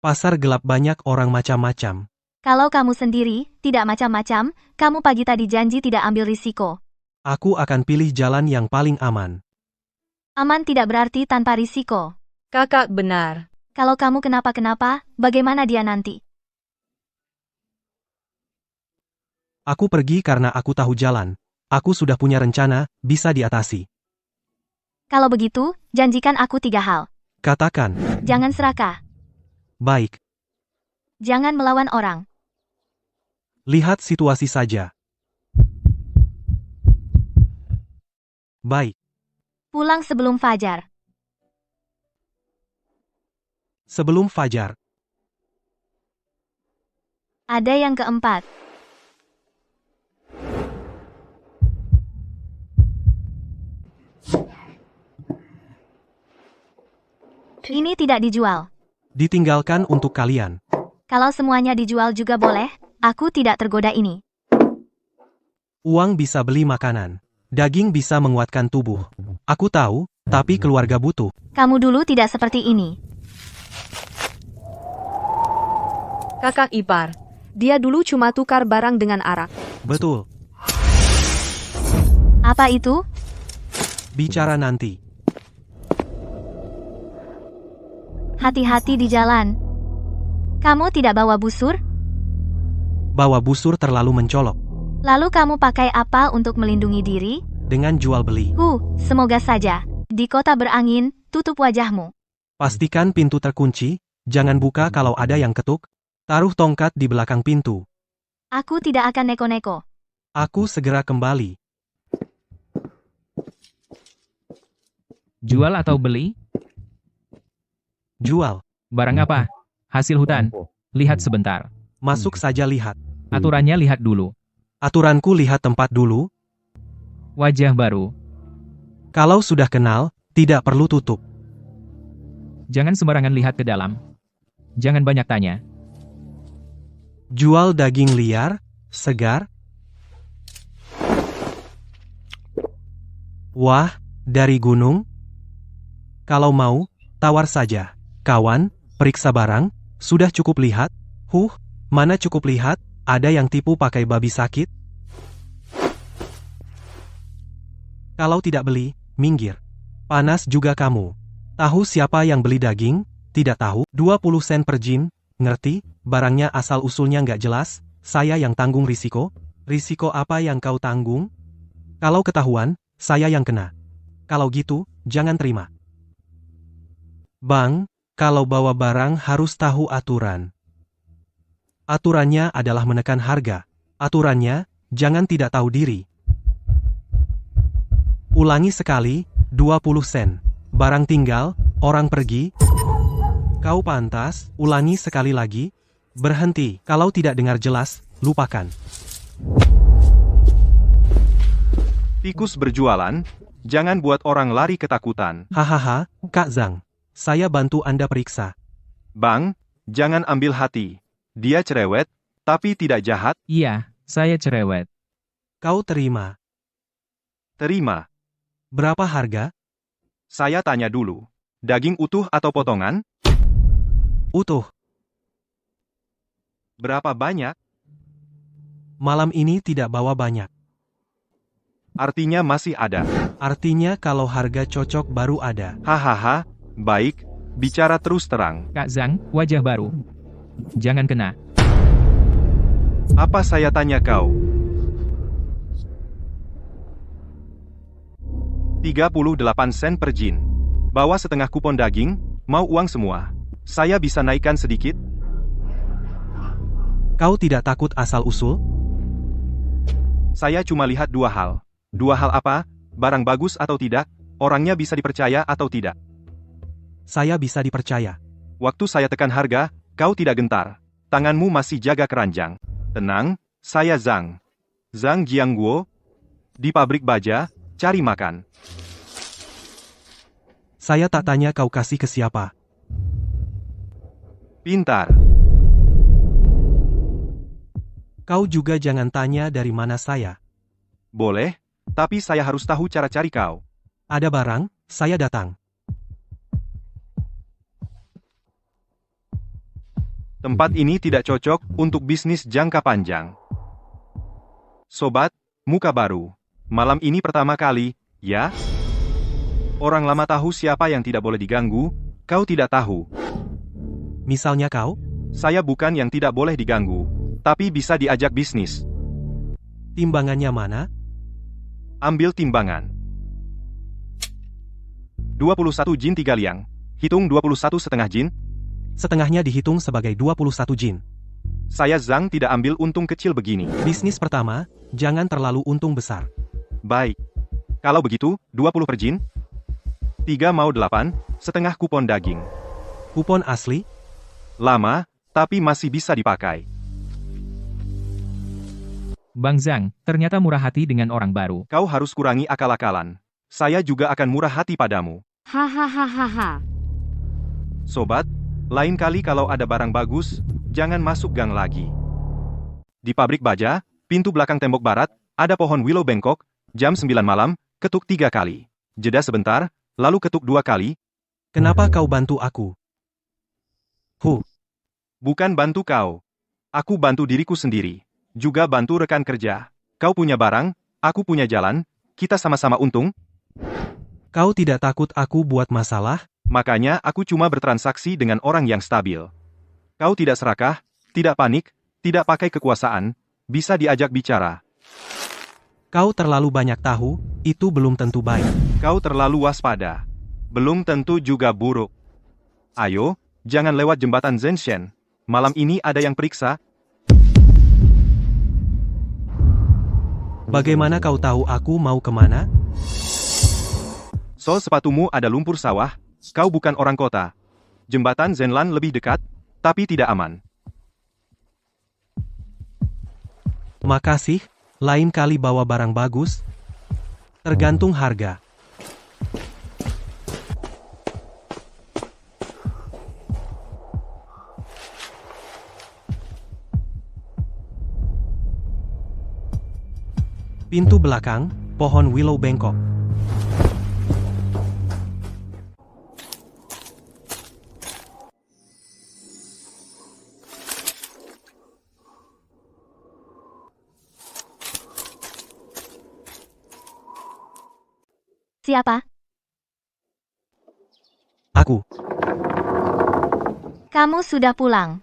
S2: Pasar gelap banyak orang macam-macam.
S1: Kalau kamu sendiri, tidak macam-macam, kamu pagi tadi janji tidak ambil risiko.
S2: Aku akan pilih jalan yang paling aman.
S1: Aman tidak berarti tanpa risiko.
S3: Kakak benar.
S1: Kalau kamu kenapa-kenapa, bagaimana dia nanti?
S2: Aku pergi karena aku tahu jalan. Aku sudah punya rencana, bisa diatasi.
S1: Kalau begitu, janjikan aku 3 hal.
S2: Katakan,
S1: Jangan serakah.
S2: baik,
S1: Jangan melawan orang.
S2: lihat situasi saja. Baik,
S1: Pulang sebelum fajar.
S2: sebelum fajar.
S1: Ada yang keempat. Ini tidak dijual.
S2: Ditinggalkan untuk kalian.
S1: Kalau semuanya dijual juga boleh, aku tidak tergoda ini.
S2: Uang bisa beli makanan. Daging bisa menguatkan tubuh. Aku tahu, tapi keluarga butuh.
S1: Kamu dulu tidak seperti ini.
S3: Kakak ipar.
S4: Dia dulu cuma tukar barang dengan arak.
S2: Betul.
S1: Apa itu?
S2: Bicara nanti.
S1: Hati-hati di jalan. Kamu tidak bawa busur?
S2: Bawa busur terlalu mencolok.
S1: Lalu kamu pakai apa untuk melindungi diri?
S2: Dengan jual beli.
S1: Semoga saja. Di kota berangin, tutup wajahmu.
S2: Pastikan pintu terkunci, jangan buka kalau ada yang ketuk. Taruh tongkat di belakang pintu.
S1: Aku tidak akan neko-neko.
S2: Aku segera kembali.
S5: Jual atau beli?
S2: Jual.
S5: Barang apa? Hasil hutan. Lihat sebentar.
S2: Masuk saja lihat.
S5: Aturannya lihat dulu.
S2: Aturanku lihat tempat dulu.
S5: Wajah baru.
S2: Kalau sudah kenal, tidak perlu tutup.
S5: Jangan sembarangan lihat ke dalam. Jangan banyak tanya.
S2: Jual daging liar, segar. Wah, dari gunung. Kalau mau, tawar saja. Kawan, periksa barang, sudah cukup lihat? Mana cukup lihat, ada yang tipu pakai babi sakit? Kalau tidak beli, minggir. Panas juga kamu. Tahu siapa yang beli daging? Tidak tahu, 20 sen per jin, ngerti? Barangnya asal-usulnya nggak jelas, saya yang tanggung risiko. Risiko apa yang kau tanggung? Kalau ketahuan, saya yang kena. Kalau gitu, jangan terima. Bang, kalau bawa barang harus tahu aturan. Aturannya adalah menekan harga. Aturannya, jangan tidak tahu diri. Ulangi sekali, 20 sen. Barang tinggal, orang pergi. Kau pantas, ulangi sekali lagi. Berhenti, kalau tidak dengar jelas, lupakan.
S6: Tikus berjualan, jangan buat orang lari ketakutan.
S2: Hahaha, Kak Zhang. Saya bantu Anda periksa.
S6: Bang, jangan ambil hati. Dia cerewet, tapi tidak jahat.
S5: Iya, saya cerewet.
S2: Kau terima.
S6: Terima.
S2: Berapa harga?
S6: Saya tanya dulu. Daging utuh atau potongan?
S2: Utuh.
S6: Berapa banyak?
S2: Malam ini tidak bawa banyak.
S6: Artinya masih ada.
S2: Artinya kalau harga cocok baru ada.
S6: Hahaha, baik, bicara terus terang.
S5: Kak Zhang, wajah baru. Jangan kena.
S6: Apa saya tanya kau? 38 sen per jin. Bawa setengah kupon daging, mau uang semua. Saya bisa naikkan sedikit?
S2: Kau tidak takut asal-usul?
S6: Saya cuma lihat dua hal. Dua hal apa? Barang bagus atau tidak? Orangnya bisa dipercaya atau tidak?
S2: Saya bisa dipercaya.
S6: Waktu saya tekan harga, kau tidak gentar. Tanganmu masih jaga keranjang. Tenang, saya Zhang. Zhang Jiangguo. Di pabrik baja, cari makan.
S2: Saya tak tanya kau kasih ke siapa.
S6: Pintar.
S2: Kau juga jangan tanya dari mana saya.
S6: Boleh, tapi saya harus tahu cara cari kau.
S2: Ada barang, saya datang.
S6: Tempat ini tidak cocok untuk bisnis jangka panjang. Sobat, muka baru. Malam ini pertama kali, ya? Orang lama tahu siapa yang tidak boleh diganggu, kau tidak tahu.
S2: Misalnya kau?
S6: Saya bukan yang tidak boleh diganggu, tapi bisa diajak bisnis.
S2: Timbangannya mana?
S6: Ambil timbangan. 21 jin 3 liang. Hitung 21 setengah jin.
S2: Setengahnya dihitung sebagai 21 jin.
S6: Saya Zhang tidak ambil untung kecil begini.
S2: Bisnis pertama, jangan terlalu untung besar.
S6: Baik. Kalau begitu, 20 per jin. 3 mau 8, setengah kupon daging.
S2: Kupon asli?
S6: Lama, tapi masih bisa dipakai.
S5: Bang Zhang, ternyata murah hati dengan orang baru.
S6: Kau harus kurangi akal-akalan. Saya juga akan murah hati padamu.
S4: Hahaha.
S6: Sobat, lain kali kalau ada barang bagus, jangan masuk gang lagi. Di pabrik baja, pintu belakang tembok barat, ada pohon willow bengkok, jam 9 malam, ketuk 3 kali. Jeda sebentar, lalu ketuk 2 kali.
S2: Kenapa kau bantu aku?
S6: Bukan bantu kau. Aku bantu diriku sendiri. Juga bantu rekan kerja. Kau punya barang, aku punya jalan, kita sama-sama untung.
S2: Kau tidak takut aku buat masalah?
S6: Makanya aku cuma bertransaksi dengan orang yang stabil. Kau tidak serakah, tidak panik, tidak pakai kekuasaan, bisa diajak bicara.
S2: Kau terlalu banyak tahu, itu belum tentu baik.
S6: Kau terlalu waspada. Belum tentu juga buruk. Ayo, jangan lewat jembatan Zenshen. Malam ini ada yang periksa.
S2: Bagaimana kau tahu aku mau kemana?
S6: Sol sepatumu ada lumpur sawah, kau bukan orang kota. Jembatan Zenlan lebih dekat, tapi tidak aman.
S2: Makasih, lain kali bawa barang bagus. Tergantung harga. Pintu belakang, pohon willow bengkok.
S1: Siapa?
S2: Aku.
S1: Kamu sudah pulang.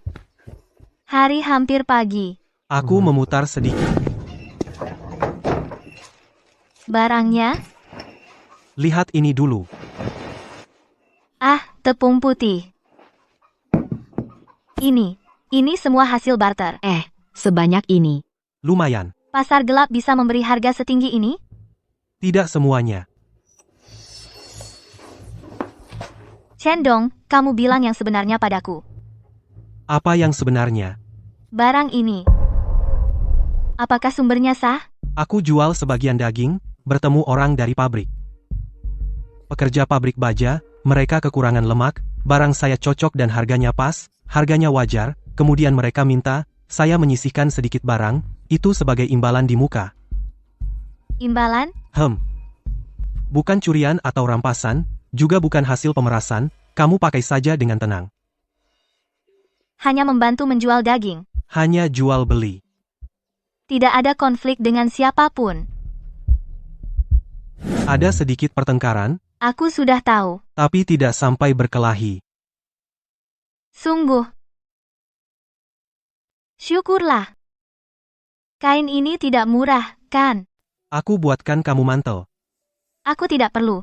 S1: Hari hampir pagi.
S2: Aku memutar sedikit.
S1: Barangnya?
S2: Lihat ini dulu.
S1: Ah, tepung putih. Ini semua hasil barter.
S7: Sebanyak ini.
S2: Lumayan.
S1: Pasar gelap bisa memberi harga setinggi ini?
S2: Tidak semuanya.
S1: Cendong, kamu bilang yang sebenarnya padaku.
S2: Apa yang sebenarnya?
S1: Barang ini. Apakah sumbernya sah?
S2: Aku jual sebagian daging, bertemu orang dari pabrik. Pekerja pabrik baja, mereka kekurangan lemak, barang saya cocok dan harganya pas, harganya wajar, kemudian mereka minta, saya menyisihkan sedikit barang, itu sebagai imbalan di muka.
S1: Imbalan?
S2: Bukan curian atau rampasan, juga bukan hasil pemerasan, kamu pakai saja dengan tenang.
S1: Hanya membantu menjual daging.
S2: Hanya jual beli.
S1: Tidak ada konflik dengan siapapun.
S2: Ada sedikit pertengkaran,
S1: Aku sudah tahu.
S2: tapi tidak sampai berkelahi.
S1: Sungguh. Syukurlah. Kain ini tidak murah, kan?
S2: Aku buatkan kamu mantel.
S1: Aku tidak perlu.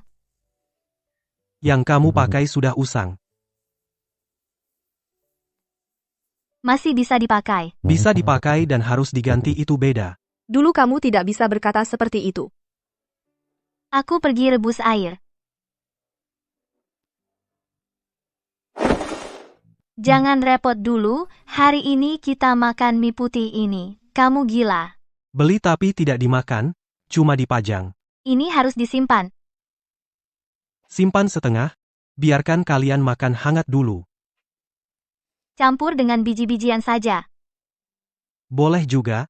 S2: Yang kamu pakai sudah usang.
S1: Masih bisa dipakai.
S2: Bisa dipakai dan harus diganti itu beda.
S4: Dulu kamu tidak bisa berkata seperti itu.
S1: Aku pergi rebus air. Jangan repot dulu, hari ini kita makan mie putih ini. Kamu gila.
S2: Beli tapi tidak dimakan, cuma dipajang.
S1: Ini harus disimpan.
S2: Simpan setengah, biarkan kalian makan hangat dulu.
S1: Campur dengan biji-bijian saja.
S2: Boleh juga,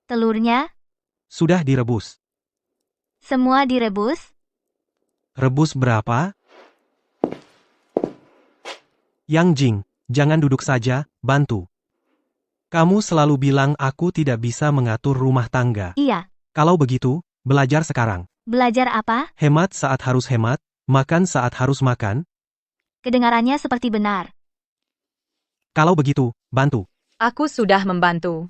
S1: Telurnya,
S2: sudah direbus.
S1: semua direbus.
S2: Rebus berapa? Yang Jing, jangan duduk saja, bantu. Kamu selalu bilang aku tidak bisa mengatur rumah tangga.
S1: Iya,
S2: Kalau begitu, belajar sekarang.
S1: belajar apa?
S2: Hemat saat harus hemat, makan saat harus makan.
S1: Kedengarannya seperti benar.
S2: Kalau begitu, bantu.
S3: Aku sudah membantu.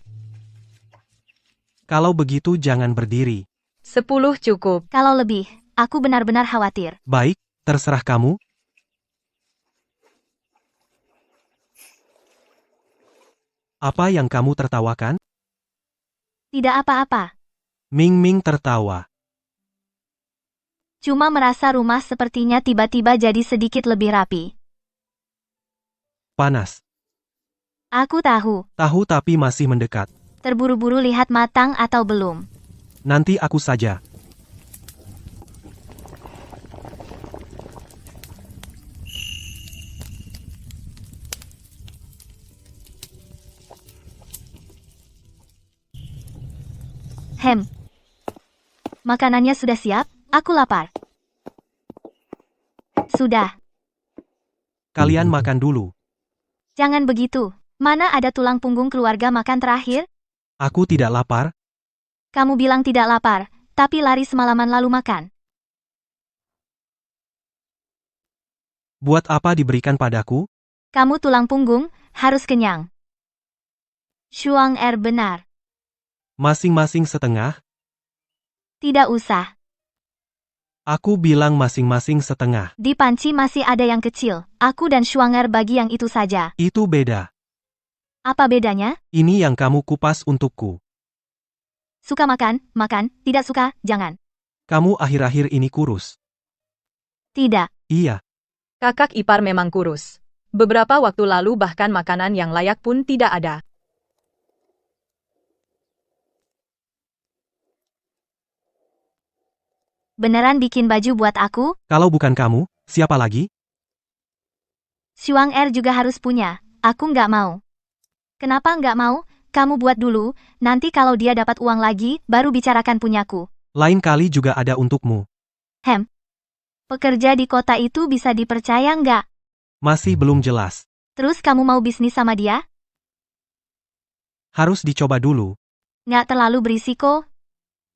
S2: Kalau begitu jangan berdiri.
S3: 10 cukup.
S1: Kalau lebih, aku benar-benar khawatir.
S2: Baik, terserah kamu. Apa yang kamu tertawakan?
S1: Tidak apa-apa.
S2: Ming Ming tertawa.
S1: Cuma merasa rumah sepertinya tiba-tiba jadi sedikit lebih rapi.
S2: Panas.
S1: Aku tahu,
S2: Tahu tapi masih mendekat.
S1: terburu-buru lihat matang atau belum.
S2: Nanti aku saja.
S1: Hem. Makanannya sudah siap, aku lapar. Sudah,
S2: Kalian makan dulu.
S1: jangan begitu. Mana ada tulang punggung keluarga makan terakhir?
S2: Aku tidak lapar.
S1: Kamu bilang tidak lapar, tapi lari semalaman lalu makan.
S2: Buat apa diberikan padaku?
S1: Kamu tulang punggung, harus kenyang. Shuang Er benar.
S2: Masing-masing setengah.
S1: Tidak usah.
S2: Aku bilang masing-masing setengah.
S1: Di panci masih ada yang kecil. Aku dan Shuang Er bagi yang itu saja.
S2: Itu beda.
S1: Apa bedanya?
S2: Ini yang kamu kupas untukku.
S1: Suka makan, makan. Tidak suka, jangan.
S2: Kamu akhir-akhir ini kurus.
S1: Tidak.
S2: Iya.
S3: Kakak ipar memang kurus. Beberapa waktu lalu bahkan makanan yang layak pun tidak ada.
S1: Beneran bikin baju buat aku?
S2: Kalau bukan kamu, siapa lagi?
S1: Shuang Er juga harus punya. Aku nggak mau. Kenapa nggak mau? Kamu buat dulu, nanti kalau dia dapat uang lagi, baru bicarakan punyaku.
S2: Lain kali juga ada untukmu.
S1: Pekerja di kota itu bisa dipercaya nggak?
S2: Masih belum jelas.
S1: Terus kamu mau bisnis sama dia?
S2: Harus dicoba dulu.
S1: Nggak terlalu berisiko?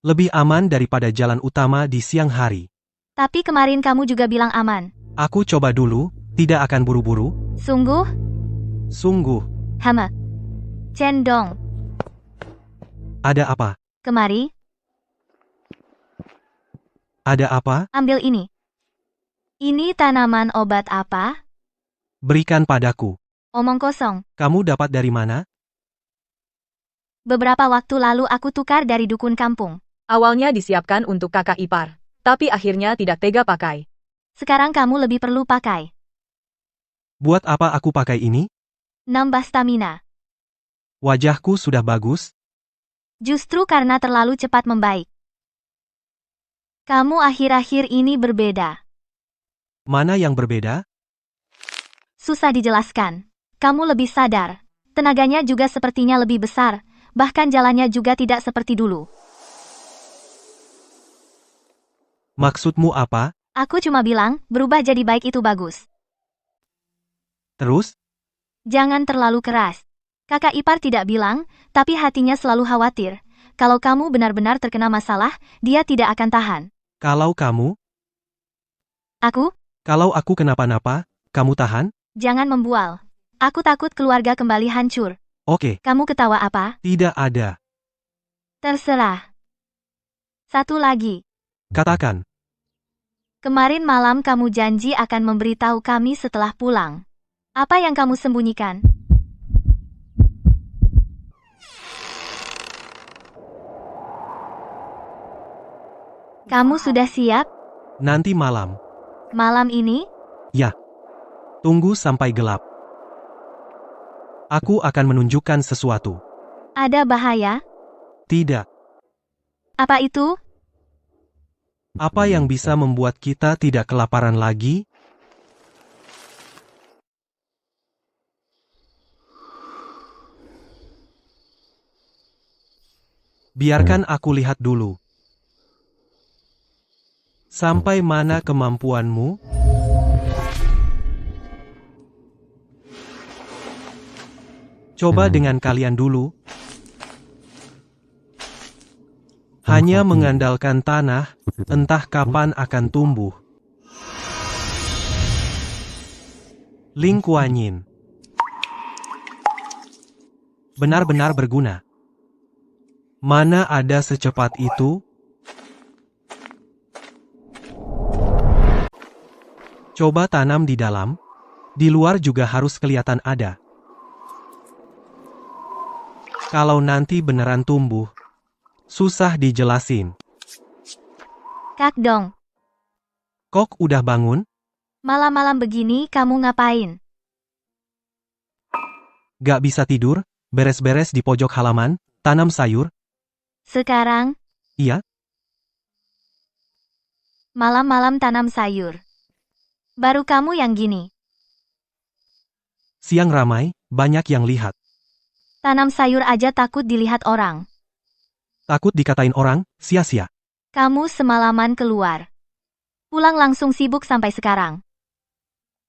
S2: Lebih aman daripada jalan utama di siang hari.
S1: Tapi kemarin kamu juga bilang aman.
S2: Aku coba dulu, tidak akan buru-buru.
S1: Sungguh?
S2: Sungguh.
S1: Hama. Cendong.
S2: Ada apa?
S1: Kemari,
S2: Ada apa?
S1: ambil ini. Ini tanaman obat apa?
S2: Berikan padaku.
S1: Omong kosong.
S2: Kamu dapat dari mana?
S1: Beberapa waktu lalu aku tukar dari dukun kampung.
S3: Awalnya disiapkan untuk kakak ipar, tapi akhirnya tidak tega pakai.
S1: Sekarang kamu lebih perlu pakai.
S2: Buat apa aku pakai ini?
S1: Nambah stamina.
S2: Wajahku sudah bagus.
S1: Justru karena terlalu cepat membaik. Kamu akhir-akhir ini berbeda.
S2: Mana yang berbeda?
S1: Susah dijelaskan. Kamu lebih sadar. Tenaganya juga sepertinya lebih besar. Bahkan jalannya juga tidak seperti dulu.
S2: Maksudmu apa?
S1: Aku cuma bilang, berubah jadi baik itu bagus.
S2: Terus?
S1: Jangan terlalu keras. Kakak ipar tidak bilang, tapi hatinya selalu khawatir. Kalau kamu benar-benar terkena masalah, dia tidak akan tahan.
S2: Kalau kamu?
S1: Aku?
S2: Kalau aku kenapa-napa, kamu tahan?
S1: Jangan membual. Aku takut keluarga kembali hancur.
S2: Oke,
S1: Kamu ketawa apa?
S2: tidak ada.
S1: Terserah. Satu lagi.
S2: Katakan.
S1: Kemarin malam kamu janji akan memberitahu kami setelah pulang. Apa yang kamu sembunyikan? Kamu sudah siap?
S2: Nanti malam.
S1: Malam ini?
S2: Ya. Tunggu sampai gelap. Aku akan menunjukkan sesuatu.
S1: Ada bahaya?
S2: Tidak.
S1: Apa itu?
S2: Apa yang bisa membuat kita tidak kelaparan lagi? Biarkan aku lihat dulu. Sampai mana kemampuanmu? Coba dengan kalian dulu. Hanya mengandalkan tanah, entah kapan akan tumbuh. Ling Kuan Yin. Benar-benar berguna. Mana ada secepat itu? Coba tanam di dalam. Di luar juga harus kelihatan ada. Kalau nanti beneran tumbuh, susah dijelasin.
S1: Kak Dong,
S2: Kok udah bangun?
S1: malam-malam begini kamu ngapain?
S2: Gak bisa tidur, beres-beres di pojok halaman, tanam sayur.
S1: Sekarang,
S2: Iya,
S1: malam-malam tanam sayur. Baru kamu yang gini.
S2: siang ramai, banyak yang lihat.
S1: Tanam sayur aja takut dilihat orang.
S2: Takut dikatain orang, sia-sia.
S1: Kamu semalaman keluar. Pulang langsung sibuk sampai sekarang.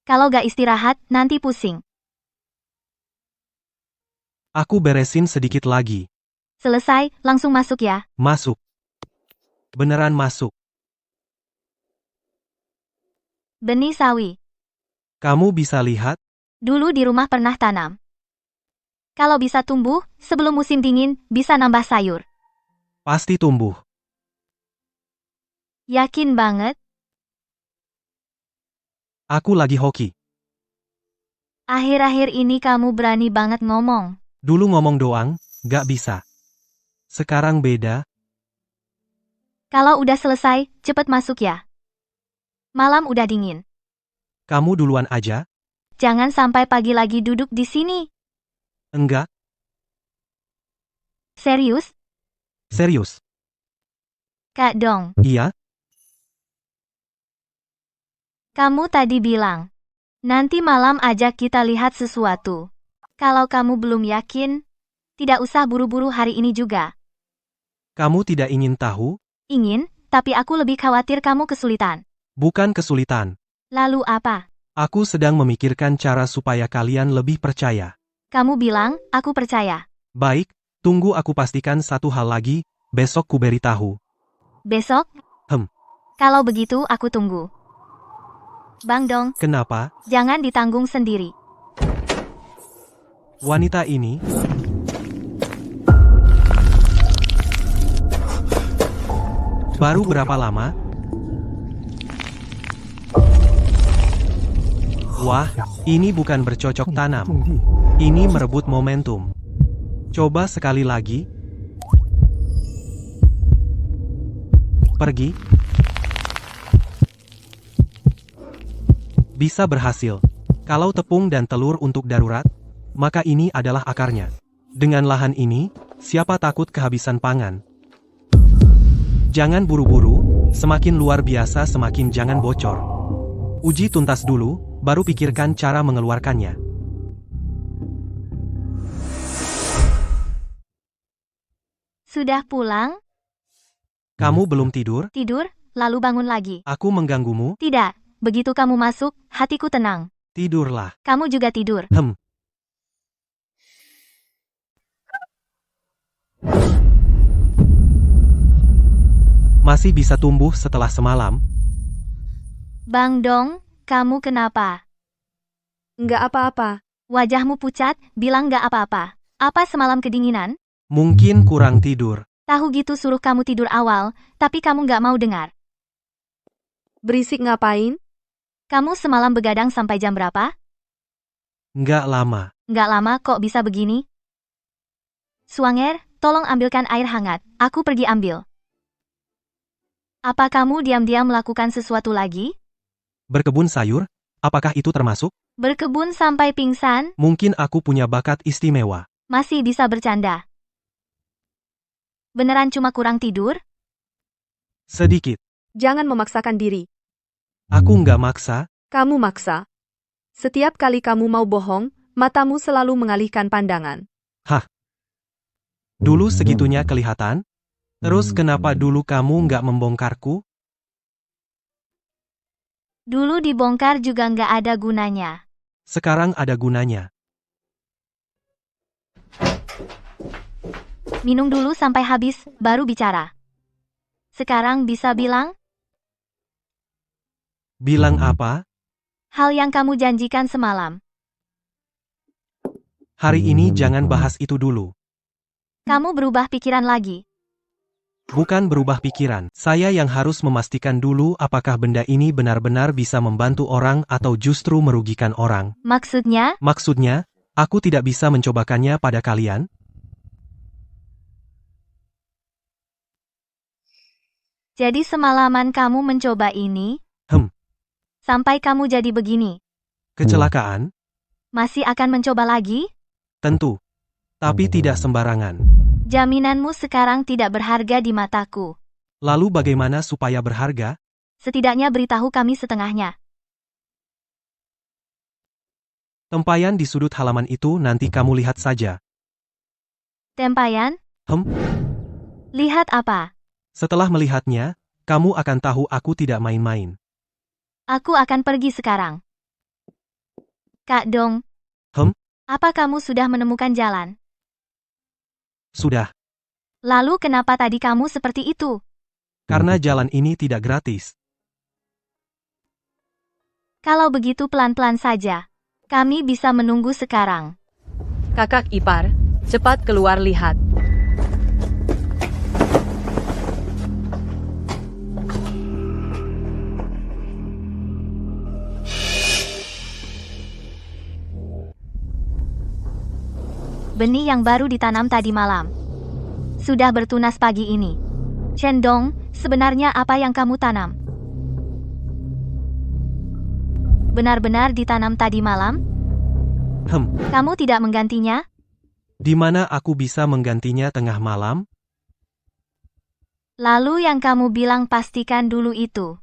S1: Kalau gak istirahat, nanti pusing.
S2: Aku beresin sedikit lagi.
S1: Selesai, langsung masuk ya.
S2: Masuk. Beneran masuk.
S1: Benih sawi.
S2: Kamu bisa lihat?
S1: Dulu di rumah pernah tanam. Kalau bisa tumbuh, sebelum musim dingin, bisa nambah sayur.
S2: Pasti tumbuh.
S1: Yakin banget?
S2: Aku lagi hoki.
S1: Akhir-akhir ini kamu berani banget ngomong.
S2: Dulu ngomong doang, gak bisa. Sekarang beda.
S1: Kalau udah selesai, cepet masuk ya. Malam udah dingin.
S2: Kamu duluan aja?
S1: Jangan sampai pagi lagi duduk di sini.
S2: Enggak,
S1: Serius?
S2: serius.
S1: Kak Dong,
S2: Iya,
S1: kamu tadi bilang, nanti malam aja kita lihat sesuatu. Kalau kamu belum yakin, tidak usah buru-buru hari ini juga.
S2: kamu tidak ingin tahu?
S1: Ingin, tapi aku lebih khawatir kamu kesulitan.
S2: Bukan kesulitan.
S1: Lalu apa?
S2: Aku sedang memikirkan cara supaya kalian lebih percaya.
S1: Kamu bilang, aku percaya.
S2: Baik, tunggu aku pastikan satu hal lagi, besok ku beritahu.
S1: Besok? Kalau begitu aku tunggu. Bang Dong,
S2: Kenapa?
S1: jangan ditanggung sendiri.
S2: Wanita ini baru berapa lama? Wah, ini bukan bercocok tanam. Ini merebut momentum. Coba sekali lagi. Pergi. Bisa berhasil. Kalau tepung dan telur untuk darurat, maka ini adalah akarnya. Dengan lahan ini, siapa takut kehabisan pangan? Jangan buru-buru, semakin luar biasa semakin jangan bocor. Uji tuntas dulu, baru pikirkan cara mengeluarkannya.
S1: Sudah pulang?
S2: Kamu belum tidur?
S1: Tidur, lalu bangun lagi.
S2: Aku mengganggumu?
S1: Tidak, begitu kamu masuk, hatiku tenang.
S2: Tidurlah.
S1: Kamu juga tidur.
S2: Masih bisa tumbuh setelah semalam?
S1: Bang Dong, kamu kenapa?
S4: Nggak apa-apa.
S1: Wajahmu pucat, bilang gak apa-apa. Apa semalam kedinginan?
S2: Mungkin kurang tidur.
S1: Tahu gitu suruh kamu tidur awal, tapi kamu gak mau dengar.
S4: Berisik ngapain?
S1: Kamu semalam begadang sampai jam berapa?
S2: Nggak lama.
S1: Nggak lama kok bisa begini? Swanger, tolong ambilkan air hangat, aku pergi ambil. Apa kamu diam-diam melakukan sesuatu lagi?
S2: Berkebun sayur? Apakah itu termasuk?
S1: Berkebun sampai pingsan?
S2: Mungkin aku punya bakat istimewa.
S1: Masih bisa bercanda. Beneran cuma kurang tidur?
S2: Sedikit.
S4: Jangan memaksakan diri.
S2: Aku nggak maksa.
S4: Kamu maksa. Setiap kali kamu mau bohong, matamu selalu mengalihkan pandangan.
S2: Dulu segitunya kelihatan? Terus kenapa dulu kamu nggak membongkarku?
S1: Dulu dibongkar juga nggak ada gunanya.
S2: Sekarang ada gunanya.
S1: Minum dulu sampai habis, baru bicara. Sekarang bisa bilang?
S2: Bilang apa?
S1: Hal yang kamu janjikan semalam.
S2: Hari ini jangan bahas itu dulu.
S1: Kamu berubah pikiran lagi.
S2: Bukan berubah pikiran. Saya yang harus memastikan dulu apakah benda ini benar-benar bisa membantu orang atau justru merugikan orang.
S1: Maksudnya?
S2: Maksudnya, aku tidak bisa mencobakannya pada kalian?
S1: Jadi semalaman kamu mencoba ini? Sampai kamu jadi begini.
S2: Kecelakaan?
S1: Masih akan mencoba lagi?
S2: Tentu. Tapi tidak sembarangan.
S1: Jaminanmu sekarang tidak berharga di mataku.
S2: Lalu bagaimana supaya berharga?
S1: Setidaknya beritahu kami setengahnya.
S2: Tempayan di sudut halaman itu nanti kamu lihat saja.
S1: Tempayan? Lihat apa?
S2: Setelah melihatnya, kamu akan tahu aku tidak main-main.
S1: Aku akan pergi sekarang. Kak Dong. Apa kamu sudah menemukan jalan?
S2: Sudah.
S1: Lalu kenapa tadi kamu seperti itu?
S2: Karena jalan ini tidak gratis.
S1: Kalau begitu pelan-pelan saja. Kami bisa menunggu sekarang.
S3: Kakak ipar, cepat keluar lihat.
S1: Benih yang baru ditanam tadi malam. Sudah bertunas pagi ini. Shendong, sebenarnya apa yang kamu tanam? Benar-benar ditanam tadi malam? Kamu tidak menggantinya?
S2: Di mana aku bisa menggantinya tengah malam?
S1: Lalu yang kamu bilang pastikan dulu itu.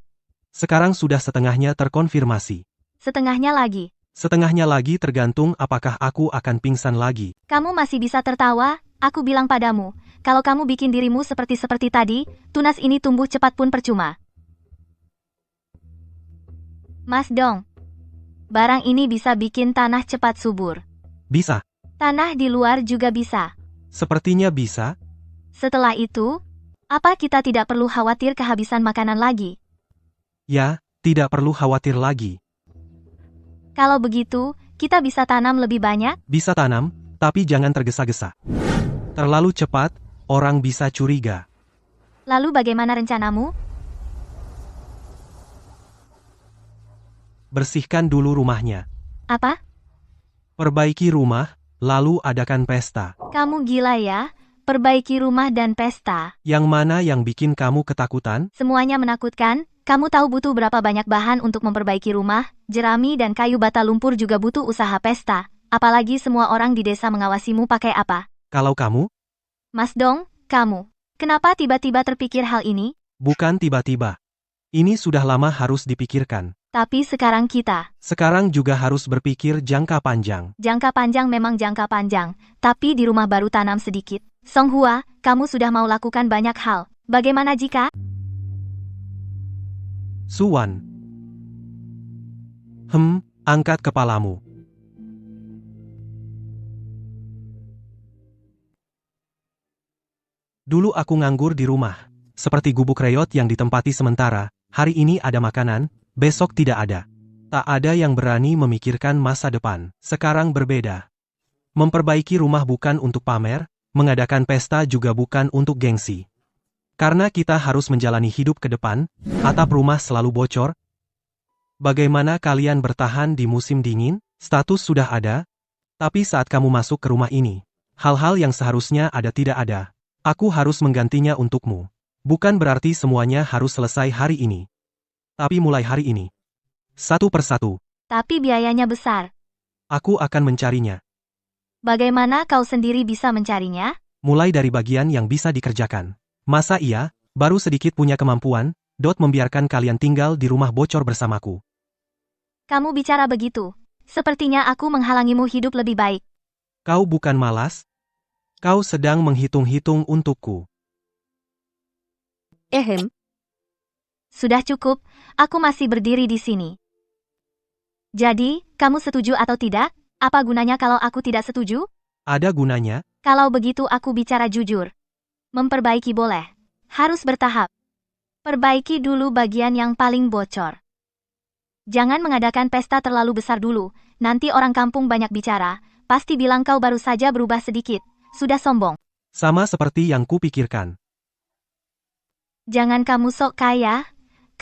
S2: Sekarang sudah setengahnya terkonfirmasi.
S1: Setengahnya lagi.
S2: Setengahnya lagi tergantung apakah aku akan pingsan lagi.
S1: Kamu masih bisa tertawa, aku bilang padamu, kalau kamu bikin dirimu seperti tadi, tunas ini tumbuh cepat pun percuma. Mas Dong, barang ini bisa bikin tanah cepat subur.
S2: Bisa.
S1: Tanah di luar juga bisa.
S2: Sepertinya bisa.
S1: Setelah itu, apa kita tidak perlu khawatir kehabisan makanan lagi?
S2: Ya, tidak perlu khawatir lagi.
S1: Kalau begitu, kita bisa tanam lebih banyak?
S2: Bisa tanam, tapi jangan tergesa-gesa. Terlalu cepat, orang bisa curiga.
S1: Lalu bagaimana rencanamu?
S2: Bersihkan dulu rumahnya.
S1: Apa?
S2: Perbaiki rumah, lalu adakan pesta.
S1: Kamu gila ya? Perbaiki rumah dan pesta.
S2: Yang mana yang bikin kamu ketakutan?
S1: Semuanya menakutkan. Kamu tahu butuh berapa banyak bahan untuk memperbaiki rumah, jerami dan kayu bata lumpur juga butuh usaha pesta. Apalagi semua orang di desa mengawasimu pakai apa?
S2: Kalau kamu?
S1: Mas Dong, kamu. Kenapa tiba-tiba terpikir hal ini?
S2: Bukan tiba-tiba. Ini sudah lama harus dipikirkan.
S1: Tapi sekarang kita.
S2: Sekarang juga harus berpikir jangka panjang.
S1: Jangka panjang memang jangka panjang, tapi di rumah baru tanam sedikit. Song Hua, kamu sudah mau lakukan banyak hal. Bagaimana jika?
S2: Suwan. Angkat kepalamu. Dulu aku nganggur di rumah. Seperti gubuk reot yang ditempati sementara, hari ini ada makanan, besok tidak ada. Tak ada yang berani memikirkan masa depan. Sekarang berbeda. Memperbaiki rumah bukan untuk pamer, mengadakan pesta juga bukan untuk gengsi. Karena kita harus menjalani hidup ke depan, atap rumah selalu bocor. Bagaimana kalian bertahan di musim dingin? Status sudah ada, tapi saat kamu masuk ke rumah ini, hal-hal yang seharusnya ada tidak ada. Aku harus menggantinya untukmu. Bukan berarti semuanya harus selesai hari ini. Tapi mulai hari ini. Satu persatu.
S1: Tapi biayanya besar.
S2: Aku akan mencarinya.
S1: Bagaimana kau sendiri bisa mencarinya?
S2: Mulai dari bagian yang bisa dikerjakan. Masa iya, baru sedikit punya kemampuan, membiarkan kalian tinggal di rumah bocor bersamaku.
S1: Kamu bicara begitu. Sepertinya aku menghalangimu hidup lebih baik.
S2: Kau bukan malas? Kau sedang menghitung-hitung untukku.
S1: Sudah cukup, aku masih berdiri di sini. Jadi, kamu setuju atau tidak? Apa gunanya kalau aku tidak setuju?
S2: Ada gunanya?
S1: Kalau begitu aku bicara jujur. Memperbaiki boleh. Harus bertahap. Perbaiki dulu bagian yang paling bocor. Jangan mengadakan pesta terlalu besar dulu, nanti orang kampung banyak bicara, pasti bilang kau baru saja berubah sedikit, sudah sombong.
S2: Sama seperti yang kupikirkan.
S1: Jangan kamu sok kaya,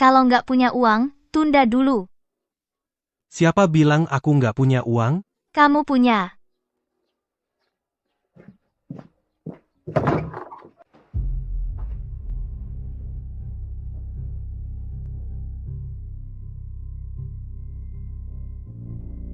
S1: kalau nggak punya uang, tunda dulu.
S2: Siapa bilang aku nggak punya uang?
S1: Kamu punya.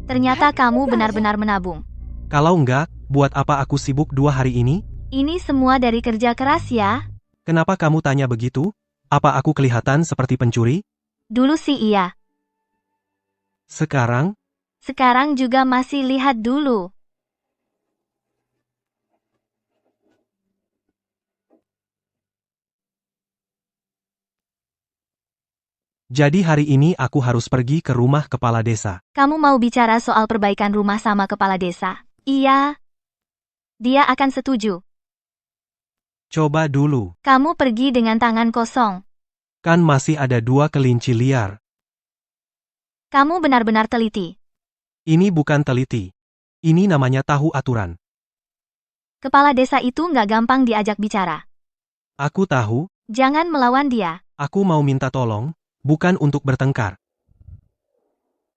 S1: Ternyata kamu benar-benar menabung.
S2: Kalau enggak, buat apa aku sibuk 2 hari ini?
S1: Ini semua dari kerja keras ya?
S2: Kenapa kamu tanya begitu? Apa aku kelihatan seperti pencuri?
S1: Dulu sih iya.
S2: Sekarang?
S1: Sekarang juga masih lihat dulu.
S2: Jadi hari ini aku harus pergi ke rumah kepala desa.
S1: Kamu mau bicara soal perbaikan rumah sama kepala desa? Iya. Dia akan setuju.
S2: Coba dulu.
S1: Kamu pergi dengan tangan kosong.
S2: Kan masih ada 2 kelinci liar.
S1: Kamu benar-benar teliti.
S2: Ini bukan teliti. Ini namanya tahu aturan.
S1: Kepala desa itu nggak gampang diajak bicara.
S2: Aku tahu,
S1: Jangan melawan dia.
S2: aku mau minta tolong, bukan untuk bertengkar.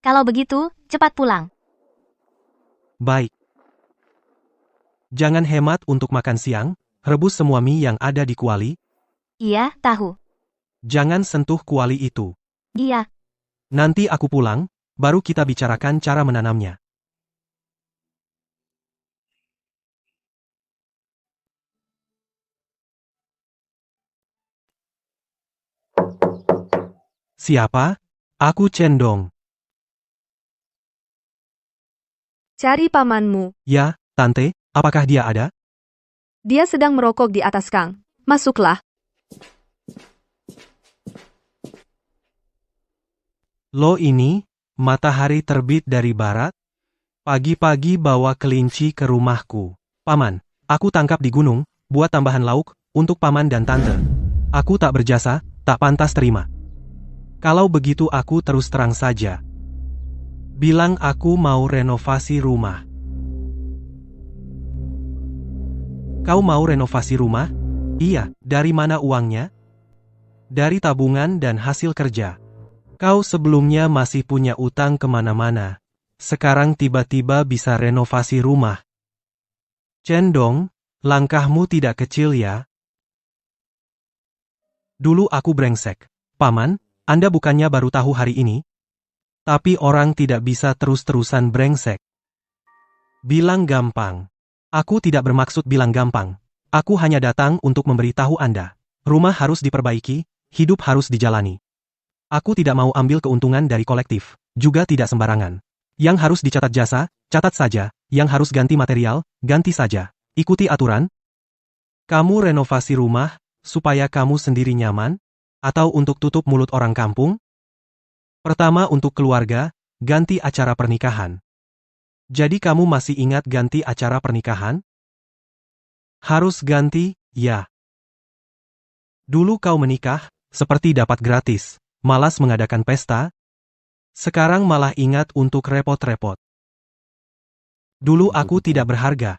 S1: Kalau begitu, cepat pulang.
S2: Baik. Jangan hemat untuk makan siang, rebus semua mie yang ada di kuali.
S1: Iya, tahu.
S2: Jangan sentuh kuali itu.
S1: Iya.
S2: Nanti aku pulang, baru kita bicarakan cara menanamnya. Siapa? Aku Cendong.
S4: Cari pamanmu.
S2: Ya, Tante, apakah dia ada?
S4: Dia sedang merokok di atas Kang. Masuklah.
S2: Lo ini, matahari terbit dari barat? Pagi-pagi bawa kelinci ke rumahku. Paman, aku tangkap di gunung, buat tambahan lauk, untuk paman dan tante. Aku tak berjasa, tak pantas terima. Kalau begitu aku terus terang saja. Bilang aku mau renovasi rumah. Kau mau renovasi rumah? Iya, dari mana uangnya? Dari tabungan dan hasil kerja. Kau sebelumnya masih punya utang kemana-mana. Sekarang tiba-tiba bisa renovasi rumah. Cendong, langkahmu tidak kecil ya. Dulu aku brengsek. Paman, Anda bukannya baru tahu hari ini? Tapi orang tidak bisa terus-terusan brengsek. Bilang gampang. Aku tidak bermaksud bilang gampang. Aku hanya datang untuk memberitahu Anda. Rumah harus diperbaiki, hidup harus dijalani. Aku tidak mau ambil keuntungan dari kolektif, juga tidak sembarangan. Yang harus dicatat jasa, catat saja. Yang harus ganti material, ganti saja. Ikuti aturan. Kamu renovasi rumah, supaya kamu sendiri nyaman? Atau untuk tutup mulut orang kampung? Pertama untuk keluarga, ganti acara pernikahan. Jadi kamu masih ingat ganti acara pernikahan? Harus ganti, ya. Dulu kau menikah, seperti dapat gratis, malas mengadakan pesta. Sekarang malah ingat untuk repot-repot. Dulu aku tidak berharga.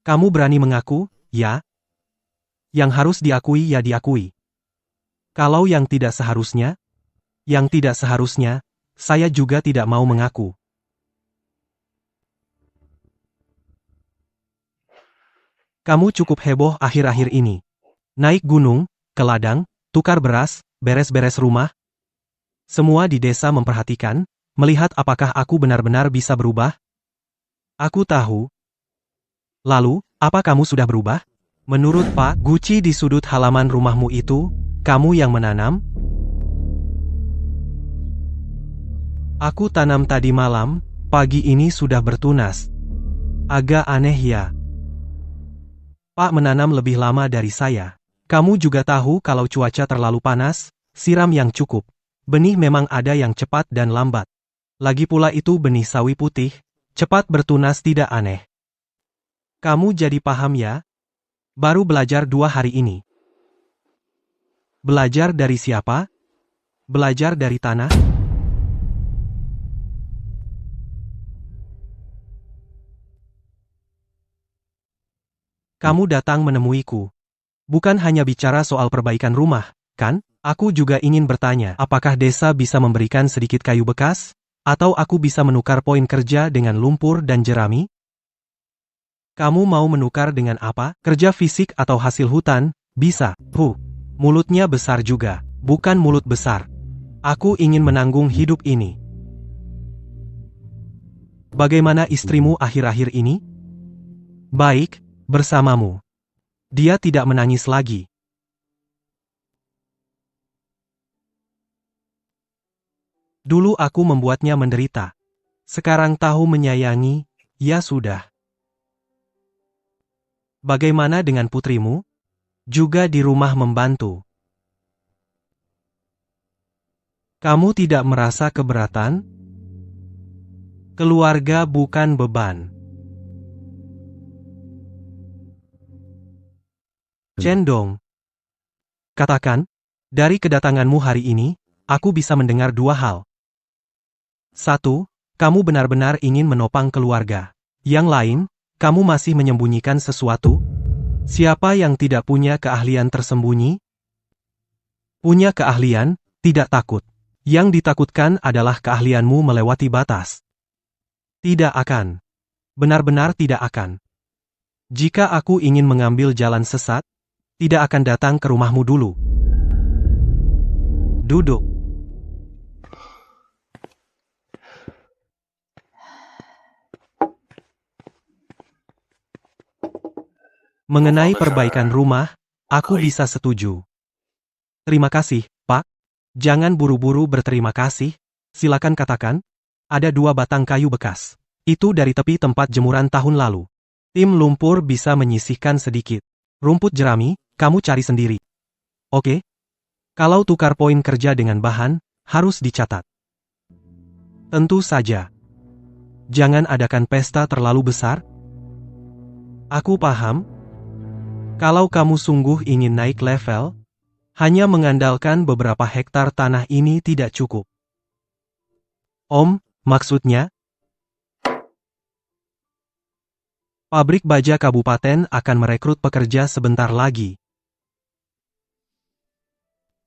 S2: Kamu berani mengaku, ya? Yang harus diakui ya diakui. Kalau yang tidak seharusnya, saya juga tidak mau mengaku. Kamu cukup heboh akhir-akhir ini. Naik gunung, ke ladang, tukar beras, beres-beres rumah. Semua di desa memperhatikan, melihat apakah aku benar-benar bisa berubah. Aku tahu. Lalu, apa kamu sudah berubah? Menurut Pak Guci di sudut halaman rumahmu itu, kamu yang menanam? Aku tanam tadi malam, pagi ini sudah bertunas. Agak aneh ya. Pak menanam lebih lama dari saya. Kamu juga tahu kalau cuaca terlalu panas, siram yang cukup. Benih memang ada yang cepat dan lambat. Lagi pula itu benih sawi putih, cepat bertunas tidak aneh. Kamu jadi paham ya? Baru belajar 2 hari ini. Belajar dari siapa? Belajar dari tanah? Kamu datang menemuiku. Bukan hanya bicara soal perbaikan rumah, kan? Aku juga ingin bertanya, apakah desa bisa memberikan sedikit kayu bekas? Atau aku bisa menukar poin kerja dengan lumpur dan jerami? Kamu mau menukar dengan apa? Kerja fisik atau hasil hutan? Bisa. Mulutnya besar juga. Bukan mulut besar. Aku ingin menanggung hidup ini. Bagaimana istrimu akhir-akhir ini? Baik. Bersamamu. Dia tidak menangis lagi. Dulu aku membuatnya menderita. Sekarang tahu menyayangi, ya sudah. Bagaimana dengan putrimu? Juga di rumah membantu. Kamu tidak merasa keberatan? Keluarga bukan beban. Cendong. Katakan, dari kedatanganmu hari ini, aku bisa mendengar 2 hal. 1, kamu benar-benar ingin menopang keluarga. Yang lain, kamu masih menyembunyikan sesuatu? Siapa yang tidak punya keahlian tersembunyi? Punya keahlian, tidak takut. Yang ditakutkan adalah keahlianmu melewati batas. Tidak akan. Benar-benar tidak akan. Jika aku ingin mengambil jalan sesat, tidak akan datang ke rumahmu dulu. Duduk. Mengenai perbaikan rumah, aku bisa setuju. Terima kasih, Pak. Jangan buru-buru berterima kasih. Silakan katakan. Ada 2 batang kayu bekas. Itu dari tepi tempat jemuran tahun lalu. Tim lumpur bisa menyisihkan sedikit. Rumput jerami, kamu cari sendiri. Oke? Kalau tukar poin kerja dengan bahan, harus dicatat. Tentu saja. Jangan adakan pesta terlalu besar. Aku paham. Kalau kamu sungguh ingin naik level, hanya mengandalkan beberapa hektar tanah ini tidak cukup. Om, maksudnya? Pabrik baja kabupaten akan merekrut pekerja sebentar lagi.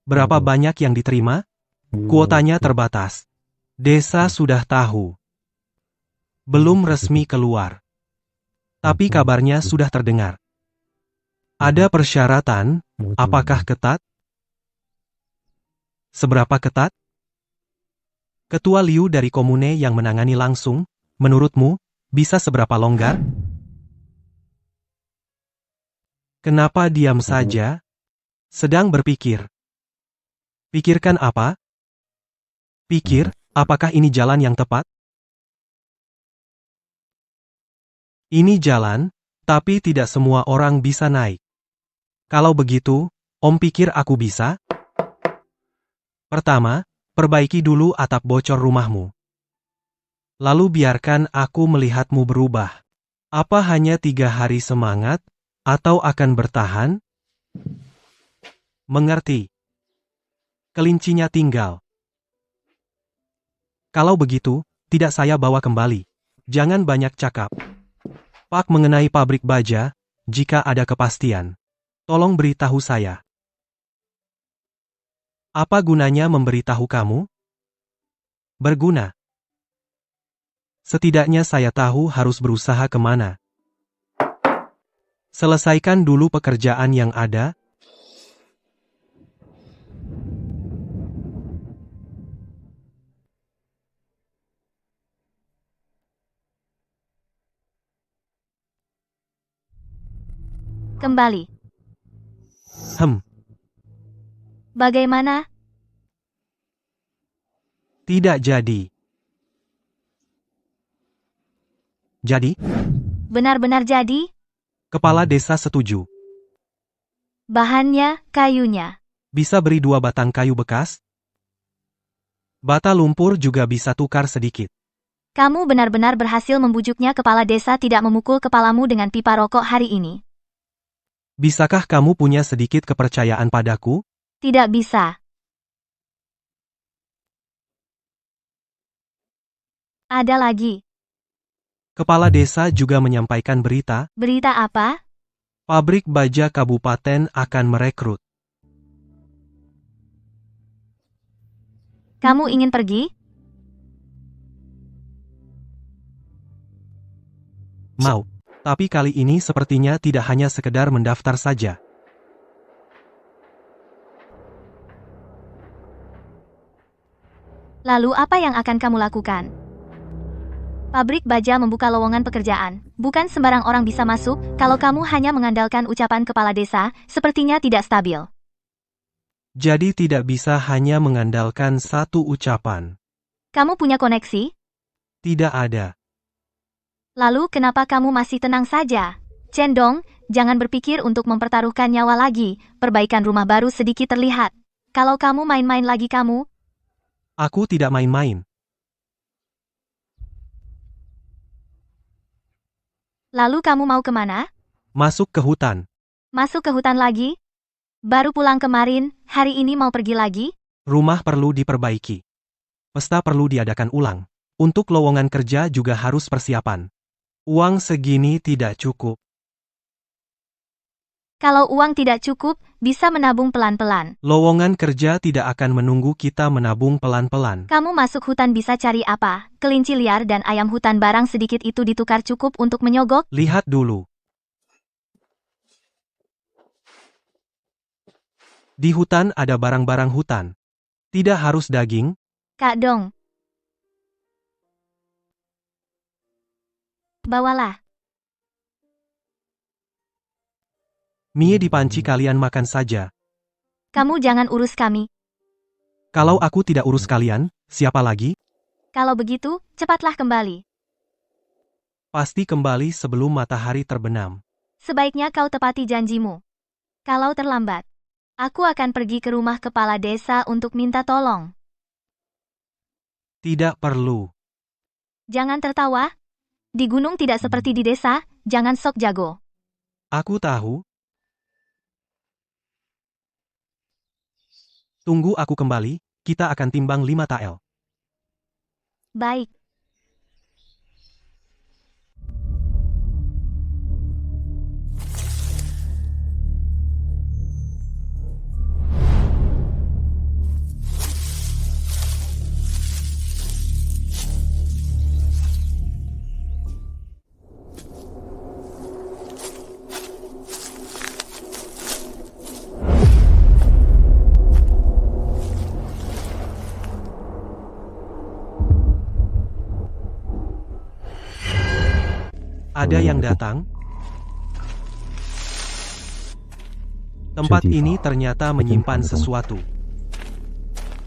S2: Berapa banyak yang diterima? Kuotanya terbatas. Desa sudah tahu. Belum resmi keluar. Tapi kabarnya sudah terdengar. Ada persyaratan, apakah ketat? Seberapa ketat? Ketua Liu dari komune yang menangani langsung, menurutmu, bisa seberapa longgar? Kenapa diam saja? Sedang berpikir. Pikirkan apa? Pikir, apakah ini jalan yang tepat? Ini jalan, tapi tidak semua orang bisa naik. Kalau begitu, Om pikir aku bisa? Pertama, perbaiki dulu atap bocor rumahmu. Lalu biarkan aku melihatmu berubah. Apa hanya 3 hari semangat? Atau akan bertahan? Mengerti. Kelincinya tinggal. Kalau begitu, tidak saya bawa kembali. Jangan banyak cakap. Pak mengenai pabrik baja, jika ada kepastian. Tolong beritahu saya. Apa gunanya memberitahu kamu? Berguna. Setidaknya saya tahu harus berusaha kemana. Selesaikan dulu pekerjaan yang ada.
S1: Kembali. Bagaimana?
S2: Tidak jadi. Jadi,
S1: Benar-benar jadi?
S2: kepala desa setuju.
S1: Bahannya, kayunya.
S2: Bisa beri 2 batang kayu bekas? Bata lumpur juga bisa tukar sedikit.
S1: Kamu benar-benar berhasil membujuknya kepala desa tidak memukul kepalamu dengan pipa rokok hari ini.
S2: Bisakah kamu punya sedikit kepercayaan padaku?
S1: Tidak bisa. Ada lagi.
S2: Kepala desa juga menyampaikan berita,
S1: Berita apa?
S2: pabrik baja kabupaten akan merekrut.
S1: Kamu ingin pergi?
S2: Mau. Tapi kali ini sepertinya tidak hanya sekedar mendaftar saja.
S1: Lalu apa yang akan kamu lakukan? Pabrik baja membuka lowongan pekerjaan. Bukan sembarang orang bisa masuk, kalau kamu hanya mengandalkan ucapan kepala desa, sepertinya tidak stabil.
S2: Jadi tidak bisa hanya mengandalkan satu ucapan.
S1: Kamu punya koneksi?
S2: Tidak ada.
S1: Lalu kenapa kamu masih tenang saja? Cendong, jangan berpikir untuk mempertaruhkan nyawa lagi, perbaikan rumah baru sedikit terlihat. Kalau kamu main-main lagi kamu,
S2: Aku tidak main-main.
S1: lalu kamu mau kemana?
S2: Masuk ke hutan.
S1: Masuk ke hutan lagi? Baru pulang kemarin, hari ini mau pergi lagi?
S2: Rumah perlu diperbaiki. Pesta perlu diadakan ulang. Untuk lowongan kerja juga harus persiapan. Uang segini tidak cukup.
S1: Kalau uang tidak cukup, bisa menabung pelan-pelan.
S2: Lowongan kerja tidak akan menunggu kita menabung pelan-pelan.
S1: Kamu masuk hutan bisa cari apa? Kelinci liar dan ayam hutan barang sedikit itu ditukar cukup untuk menyogok?
S2: Lihat dulu. Di hutan ada barang-barang hutan. Tidak harus daging.
S1: Kak Dong. Bawalah.
S2: Mie di panci kalian makan saja.
S1: Kamu jangan urus kami.
S2: Kalau aku tidak urus kalian, siapa lagi?
S1: Kalau begitu, cepatlah kembali.
S2: Pasti kembali sebelum matahari terbenam.
S1: Sebaiknya kau tepati janjimu. Kalau terlambat, aku akan pergi ke rumah kepala desa untuk minta tolong.
S2: Tidak perlu.
S1: Jangan tertawa. Di gunung tidak seperti di desa, jangan sok jago.
S2: Aku tahu. Tunggu aku kembali, kita akan timbang 5 tael.
S1: Baik.
S2: Ada yang datang? Tempat ini ternyata menyimpan sesuatu.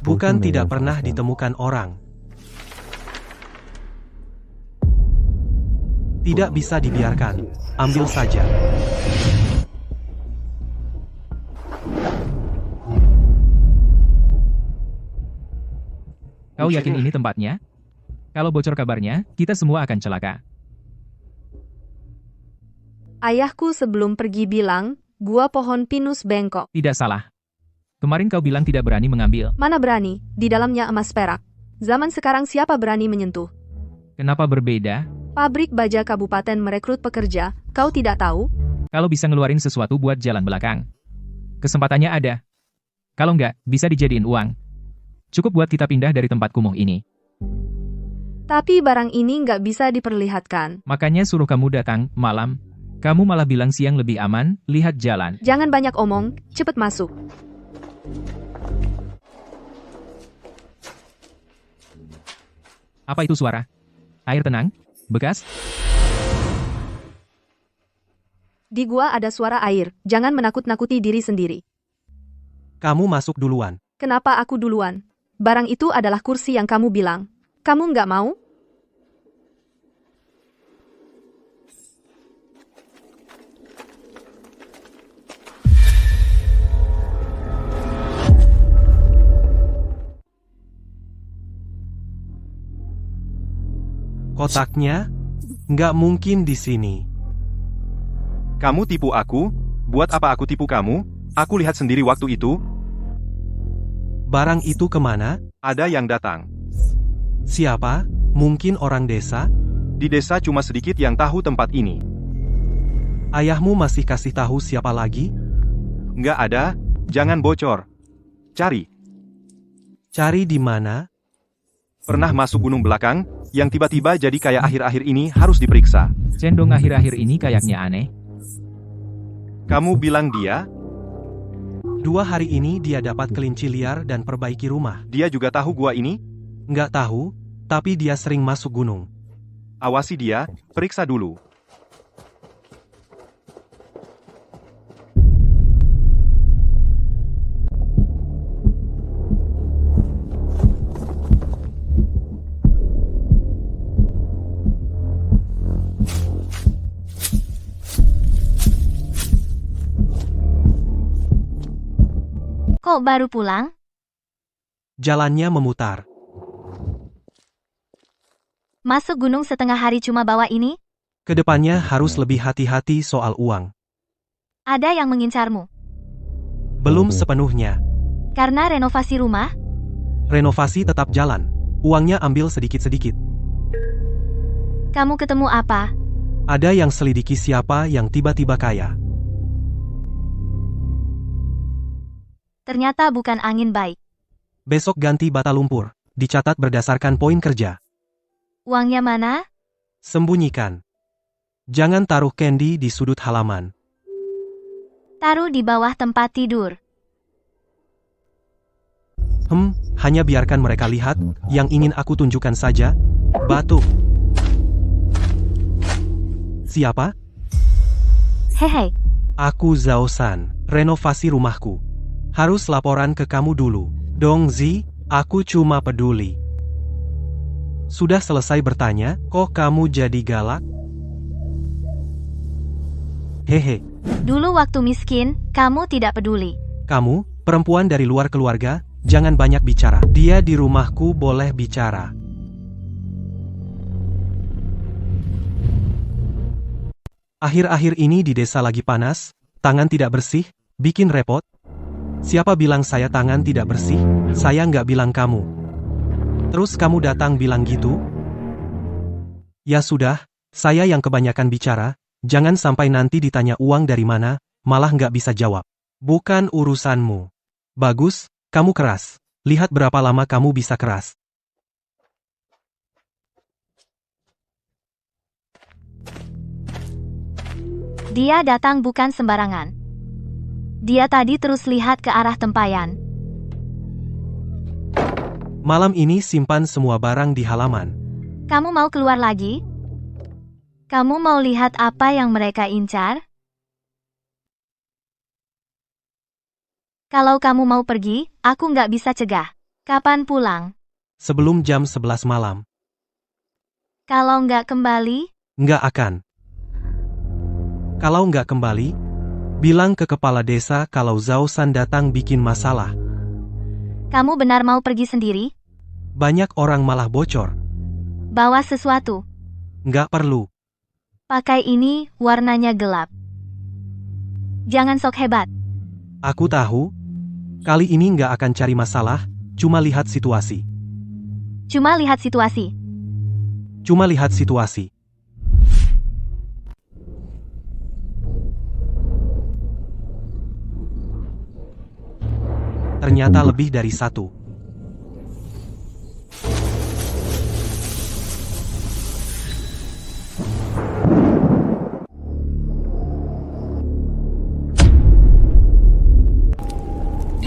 S2: Bukan tidak pernah ditemukan orang. Tidak bisa dibiarkan. Ambil saja.
S5: Kau yakin ini tempatnya? Kalau bocor kabarnya, kita semua akan celaka.
S4: Ayahku sebelum pergi bilang, gua pohon pinus bengkok.
S5: Tidak salah. Kemarin kau bilang tidak berani mengambil.
S4: Mana berani, di dalamnya emas perak. Zaman sekarang siapa berani menyentuh?
S5: Kenapa berbeda?
S4: Pabrik baja kabupaten merekrut pekerja, kau tidak tahu?
S5: Kalau bisa ngeluarin sesuatu buat jalan belakang. Kesempatannya ada. Kalau enggak, bisa dijadiin uang. Cukup buat kita pindah dari tempat kumuh ini.
S4: Tapi barang ini nggak bisa diperlihatkan.
S5: Makanya suruh kamu datang, malam. Kamu malah bilang siang lebih aman, lihat jalan.
S4: Jangan banyak omong, cepet masuk.
S5: Apa itu suara? Air tenang? Bekas?
S4: Di gua ada suara air, jangan menakut-nakuti diri sendiri.
S2: Kamu masuk duluan.
S4: Kenapa aku duluan? Barang itu adalah kursi yang kamu bilang. Kamu nggak mau?
S2: Kotaknya? Nggak mungkin di sini.
S6: Kamu tipu aku? Buat apa aku tipu kamu? Aku lihat sendiri waktu itu.
S2: Barang itu kemana?
S6: Ada yang datang.
S2: Siapa? Mungkin orang desa?
S6: Di desa cuma sedikit yang tahu tempat ini.
S2: Ayahmu masih kasih tahu siapa lagi?
S6: Nggak ada, jangan bocor. Cari.
S2: Cari di mana?
S6: Pernah masuk gunung belakang, yang tiba-tiba jadi kayak akhir-akhir ini harus diperiksa.
S5: Cendong akhir-akhir ini kayaknya aneh.
S6: Kamu bilang dia?
S2: 2 hari ini dia dapat kelinci liar dan perbaiki rumah.
S6: Dia juga tahu gua ini?
S2: Nggak tahu, tapi dia sering masuk gunung.
S6: Awasi dia, periksa dulu.
S1: Kok baru pulang?
S2: Jalannya memutar.
S1: Masuk gunung setengah hari cuma bawa ini?
S2: Kedepannya harus lebih hati-hati soal uang.
S1: Ada yang mengincarmu.
S2: Belum sepenuhnya.
S1: Karena renovasi rumah?
S2: Renovasi tetap jalan. Uangnya ambil sedikit-sedikit.
S1: Kamu ketemu apa?
S2: Ada yang selidiki siapa yang tiba-tiba kaya.
S1: Ternyata bukan angin baik.
S2: Besok ganti bata lumpur. Dicatat berdasarkan poin kerja.
S1: Uangnya mana?
S2: Sembunyikan. Jangan taruh candy di sudut halaman.
S1: Taruh di bawah tempat tidur.
S2: Hanya biarkan mereka lihat, yang ingin aku tunjukkan saja. Batuk. Siapa?
S1: Hehe.
S2: Aku Zhao San, renovasi rumahku. Harus laporan ke kamu dulu. Dong Zi, aku cuma peduli. Sudah selesai bertanya, kok kamu jadi galak? Hehe,
S1: Dulu waktu miskin, kamu tidak peduli.
S2: kamu, perempuan dari luar keluarga, jangan banyak bicara. Dia di rumahku boleh bicara. Akhir-akhir ini di desa lagi panas, tangan tidak bersih, bikin repot. Siapa bilang saya tangan tidak bersih? Saya nggak bilang kamu. Terus kamu datang bilang gitu? Ya sudah, saya yang kebanyakan bicara, jangan sampai nanti ditanya uang dari mana, malah nggak bisa jawab. Bukan urusanmu. Bagus, kamu keras. Lihat berapa lama kamu bisa keras.
S1: Dia datang bukan sembarangan. Dia tadi terus lihat ke arah tempayan.
S2: Malam ini simpan semua barang di halaman.
S1: Kamu mau keluar lagi? Kamu mau lihat apa yang mereka incar? Kalau kamu mau pergi, aku nggak bisa cegah. Kapan pulang?
S2: Sebelum jam 11 malam.
S1: Kalau nggak kembali,
S2: Nggak akan. Kalau nggak kembali, bilang ke kepala desa kalau Zhao San datang bikin masalah.
S1: kamu benar mau pergi sendiri?
S2: Banyak orang malah bocor.
S1: Bawa sesuatu.
S2: Nggak perlu.
S1: Pakai ini, warnanya gelap. Jangan sok hebat.
S2: Aku tahu. Kali ini nggak akan cari masalah, cuma lihat situasi.
S1: Cuma lihat situasi.
S2: Cuma lihat situasi. Ternyata lebih dari satu.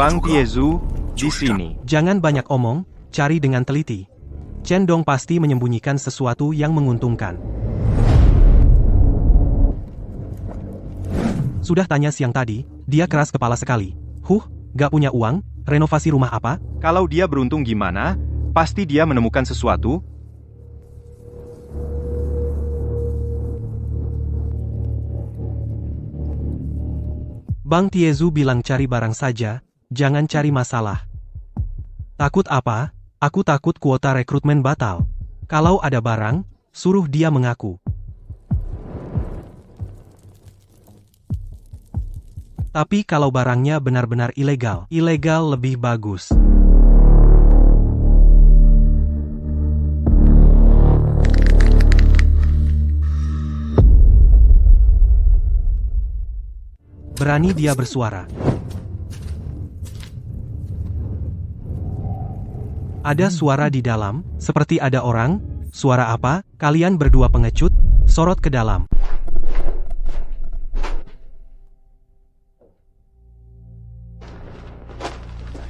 S6: Bang Tiezu, di sini.
S2: Jangan banyak omong, cari dengan teliti. Chen Dong pasti menyembunyikan sesuatu yang menguntungkan. Sudah tanya siang tadi, dia keras kepala sekali. Gak punya uang, renovasi rumah apa?
S6: Kalau dia beruntung gimana, pasti dia menemukan sesuatu.
S2: Bang Tiezu bilang cari barang saja, jangan cari masalah. Takut apa? Aku takut kuota rekrutmen batal. Kalau ada barang, suruh dia mengaku. Tapi kalau barangnya benar-benar ilegal, ilegal lebih bagus. Berani dia bersuara. Ada suara di dalam, seperti ada orang. Suara apa? Kalian berdua pengecut, sorot ke dalam.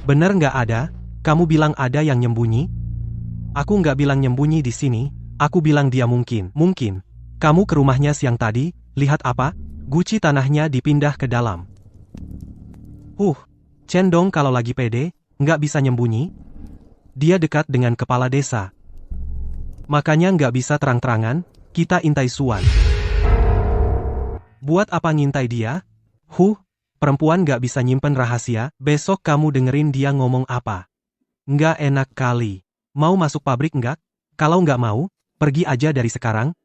S2: Bener nggak ada? Kamu bilang ada yang nyembunyi? Aku nggak bilang nyembunyi di sini, aku bilang dia mungkin. Kamu ke rumahnya siang tadi, lihat apa? Guci tanahnya dipindah ke dalam. Chen Dong kalau lagi pede, nggak bisa nyembunyi. Dia dekat dengan kepala desa. Makanya nggak bisa terang-terangan, kita intai Suan. Buat apa ngintai dia? Perempuan nggak bisa nyimpen rahasia, besok kamu dengerin dia ngomong apa. Nggak enak kali. Mau masuk pabrik nggak? Kalau nggak mau, pergi aja dari sekarang.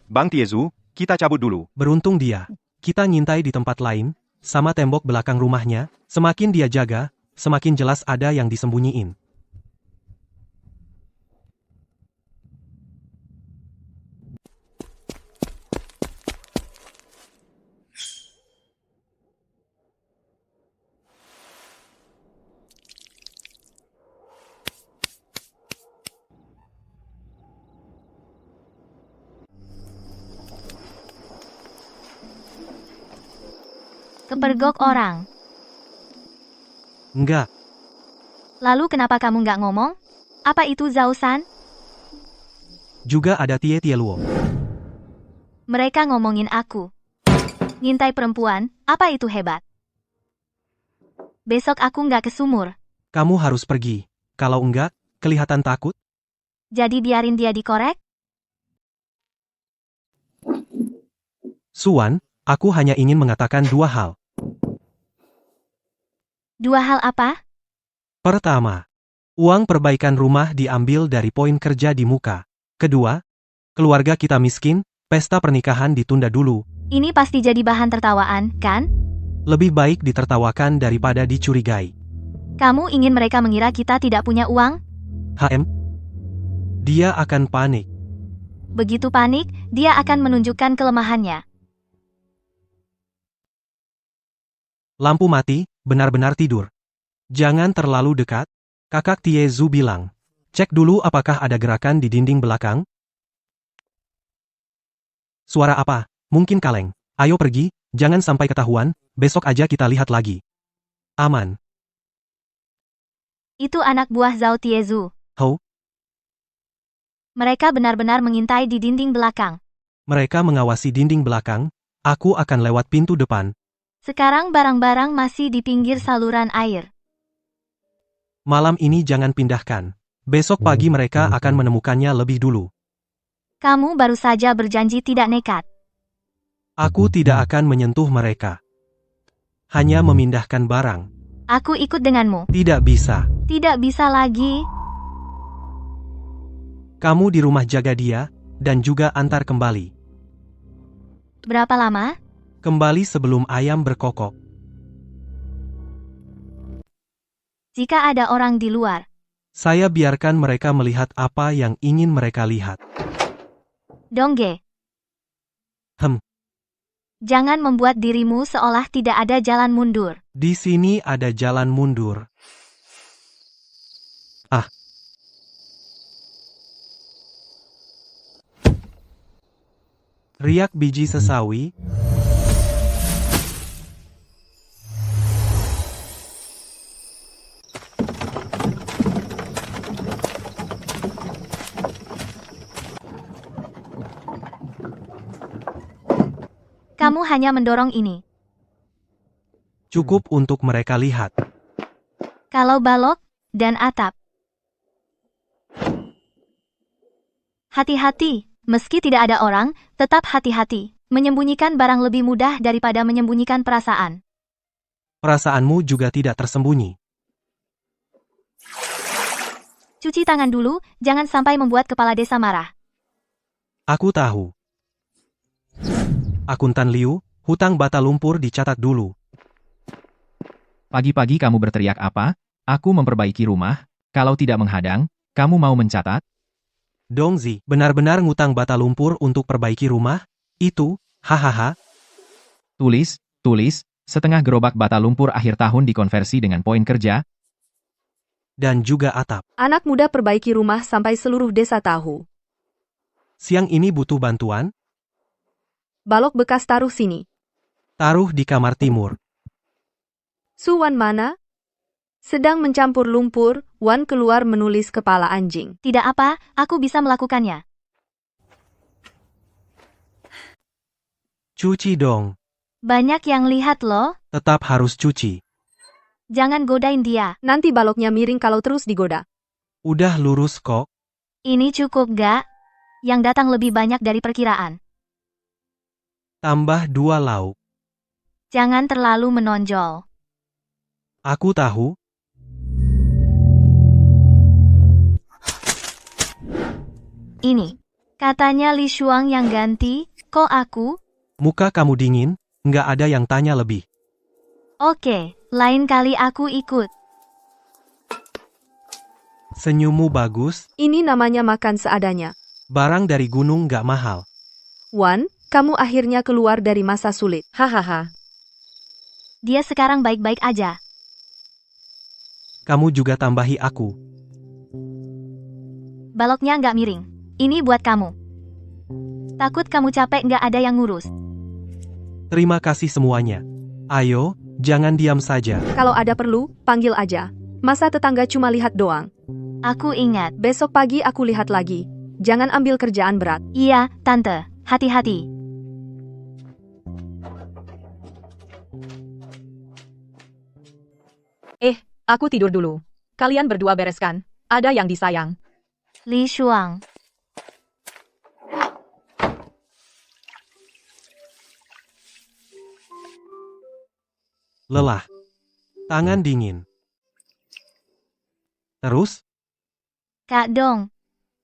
S6: Bang Tiezu, kita cabut dulu.
S2: Beruntung dia. Kita ngintai di tempat lain, sama tembok belakang rumahnya, semakin dia jaga, semakin jelas ada yang disembunyiin.
S1: Kepergok orang.
S2: Enggak,
S1: Lalu kenapa kamu nggak ngomong? Apa itu Zhao San?
S2: juga ada Tie Luo.
S1: Mereka ngomongin aku. Ngintai perempuan, apa itu hebat? Besok aku nggak ke sumur.
S2: Kamu harus pergi. Kalau enggak, kelihatan takut.
S1: Jadi biarin dia dikorek?
S2: Suan, aku hanya ingin mengatakan dua hal.
S1: Dua hal apa?
S2: Pertama, uang perbaikan rumah diambil dari poin kerja di muka. Kedua, keluarga kita miskin, pesta pernikahan ditunda dulu.
S1: Ini pasti jadi bahan tertawaan, kan?
S2: Lebih baik ditertawakan daripada dicurigai.
S1: Kamu ingin mereka mengira kita tidak punya uang?
S2: Dia akan panik.
S1: Begitu panik, dia akan menunjukkan kelemahannya.
S2: Lampu mati, benar-benar tidur. Jangan terlalu dekat. Kakak Tiezu bilang. Cek dulu apakah ada gerakan di dinding belakang. Suara apa? Mungkin kaleng. Ayo pergi, jangan sampai ketahuan, besok aja kita lihat lagi. Aman.
S1: Itu anak buah Zhao Tiezu.
S2: Ho,
S1: Mereka benar-benar mengintai di dinding belakang.
S2: mereka mengawasi dinding belakang, aku akan lewat pintu depan.
S1: Sekarang barang-barang masih di pinggir saluran air.
S2: Malam ini jangan pindahkan. Besok pagi mereka akan menemukannya lebih dulu.
S1: Kamu baru saja berjanji tidak nekat.
S2: Aku tidak akan menyentuh mereka. Hanya memindahkan barang.
S1: Aku ikut denganmu.
S2: Tidak bisa.
S1: Tidak bisa lagi.
S2: Kamu di rumah jaga dia, dan juga antar kembali.
S1: Berapa lama?
S2: Kembali sebelum ayam berkokok.
S1: Jika ada orang di luar.
S2: Saya biarkan mereka melihat apa yang ingin mereka lihat.
S1: Dongge.
S2: Hem.
S1: Jangan membuat dirimu seolah tidak ada jalan mundur.
S2: Di sini ada jalan mundur. Riak biji sesawi.
S1: Kamu hanya mendorong ini.
S2: Cukup untuk mereka lihat.
S1: Kalau balok dan atap. Hati-hati, meski tidak ada orang, tetap hati-hati. Menyembunyikan barang lebih mudah daripada menyembunyikan perasaan.
S2: Perasaanmu juga tidak tersembunyi.
S1: Cuci tangan dulu, jangan sampai membuat kepala desa marah.
S2: Aku tahu. Akuntan Liu, hutang bata lumpur dicatat dulu.
S5: Pagi-pagi kamu berteriak apa? Aku memperbaiki rumah. Kalau tidak menghadang, kamu mau mencatat?
S2: Dongzi, benar-benar ngutang bata lumpur untuk perbaiki rumah? Itu, hahaha.
S5: Tulis, setengah gerobak bata lumpur akhir tahun dikonversi dengan poin kerja.
S2: Dan juga atap.
S4: Anak muda perbaiki rumah sampai seluruh desa tahu.
S2: Siang ini butuh bantuan?
S4: Balok bekas taruh sini.
S2: Taruh di kamar timur.
S4: Su Wan mana? Sedang mencampur lumpur, Wan keluar menulis kepala anjing.
S1: Tidak apa, aku bisa melakukannya.
S2: Cuci dong.
S1: Banyak yang lihat loh.
S2: Tetap harus cuci.
S1: Jangan godain dia.
S4: Nanti baloknya miring kalau terus digoda.
S2: Udah lurus kok.
S1: Ini cukup gak? Yang datang lebih banyak dari perkiraan.
S2: Tambah 2 lauk.
S1: Jangan terlalu menonjol.
S2: Aku tahu.
S1: Ini. Katanya Li Shuang yang ganti, kok aku?
S2: Muka kamu dingin, nggak ada yang tanya lebih.
S1: Oke, lain kali aku ikut.
S2: Senyummu bagus,
S4: Ini namanya makan seadanya.
S2: barang dari gunung nggak mahal.
S4: Wan, kamu akhirnya keluar dari masa sulit.
S3: Hahaha.
S1: Dia sekarang baik-baik aja.
S2: Kamu juga tambahi aku.
S1: Baloknya nggak miring. Ini buat kamu. Takut kamu capek nggak ada yang ngurus.
S2: Terima kasih semuanya. Ayo, jangan diam saja.
S4: Kalau ada perlu, panggil aja. Masa tetangga cuma lihat doang.
S1: Aku ingat.
S4: Besok pagi aku lihat lagi. Jangan ambil kerjaan berat.
S1: Iya, Tante. Hati-hati.
S3: Aku tidur dulu. Kalian berdua bereskan. Ada yang disayang.
S1: Li Shuang.
S2: Lelah. Tangan dingin. Terus,
S1: Kak Dong.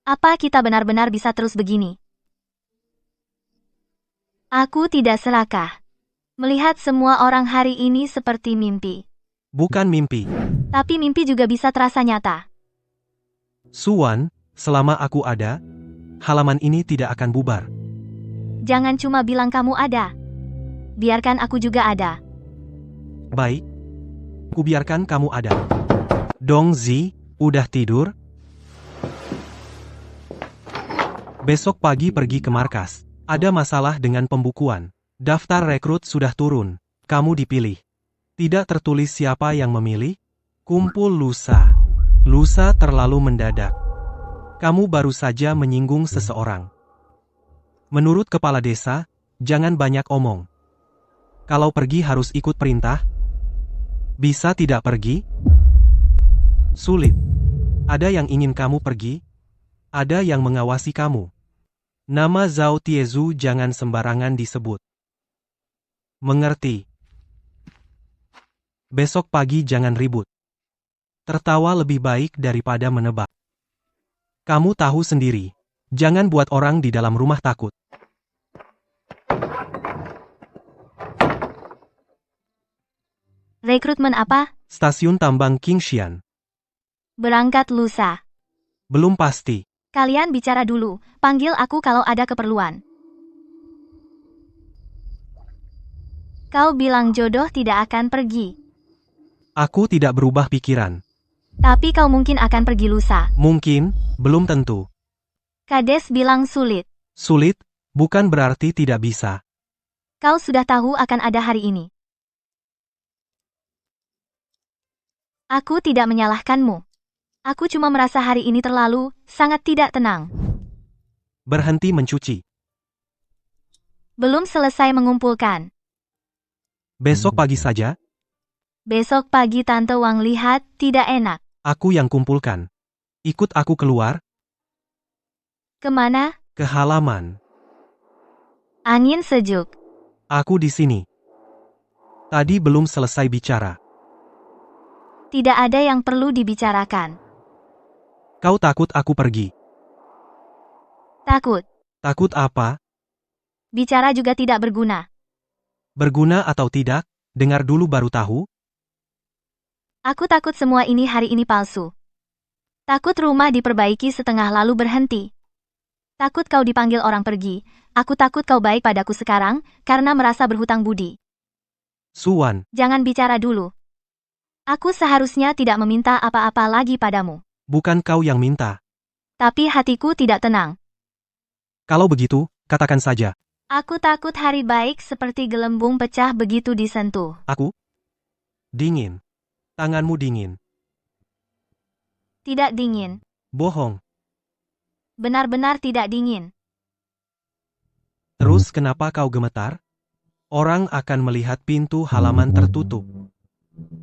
S1: Apa kita benar-benar bisa terus begini? Aku tidak serakah. Melihat semua orang hari ini seperti mimpi.
S2: bukan mimpi.
S1: Tapi mimpi juga bisa terasa nyata.
S2: Suwan, selama aku ada, halaman ini tidak akan bubar.
S1: Jangan cuma bilang kamu ada. Biarkan aku juga ada.
S2: Baik. Kubiarkan kamu ada. Dongzi, udah tidur? Besok pagi pergi ke markas. Ada masalah dengan pembukuan. Daftar rekrut sudah turun. Kamu dipilih. Tidak tertulis siapa yang memilih. Kumpul lusa. Lusa terlalu mendadak. Kamu baru saja menyinggung seseorang. Menurut kepala desa, jangan banyak omong. Kalau pergi harus ikut perintah. Bisa tidak pergi? Sulit. Ada yang ingin kamu pergi? Ada yang mengawasi kamu. Nama Zhao Tiezu jangan sembarangan disebut. Mengerti? Besok pagi jangan ribut. Tertawa lebih baik daripada menebak. Kamu tahu sendiri. Jangan buat orang di dalam rumah takut.
S1: Rekrutmen apa?
S2: Stasiun tambang Qingshan.
S1: Berangkat lusa.
S2: Belum pasti.
S1: Kalian bicara dulu. Panggil aku kalau ada keperluan. Kau bilang jodoh tidak akan pergi.
S2: Aku tidak berubah pikiran.
S1: Tapi kau mungkin akan pergi lusa.
S2: Mungkin, belum tentu.
S1: Kades bilang sulit.
S2: Sulit, bukan berarti tidak bisa.
S1: Kau sudah tahu akan ada hari ini. Aku tidak menyalahkanmu. Aku cuma merasa hari ini terlalu, sangat tidak tenang.
S2: Berhenti mencuci.
S1: Belum selesai mengumpulkan.
S2: Besok pagi saja,
S1: Besok pagi Tante Wang lihat tidak enak.
S2: aku yang kumpulkan. Ikut aku keluar,
S1: Kemana?
S2: ke halaman.
S1: Angin sejuk.
S2: Aku di sini. Tadi belum selesai bicara.
S1: Tidak ada yang perlu dibicarakan.
S2: Kau takut aku pergi.
S1: Takut.
S2: Takut apa?
S1: Bicara juga tidak berguna.
S2: Berguna atau tidak? Dengar dulu baru tahu.
S1: Aku takut semua ini hari ini palsu. Takut rumah diperbaiki setengah lalu berhenti. Takut kau dipanggil orang pergi. Aku takut kau baik padaku sekarang, karena merasa berhutang budi.
S2: Suwan,
S1: Jangan bicara dulu. Aku seharusnya tidak meminta apa-apa lagi padamu.
S2: bukan kau yang minta.
S1: Tapi hatiku tidak tenang.
S2: Kalau begitu, katakan saja.
S1: Aku takut hari baik seperti gelembung pecah begitu disentuh.
S2: Aku? Dingin. Tanganmu dingin.
S1: Tidak dingin.
S2: Bohong.
S1: Benar-benar tidak dingin.
S2: Terus kenapa kau gemetar? Orang akan melihat pintu halaman tertutup.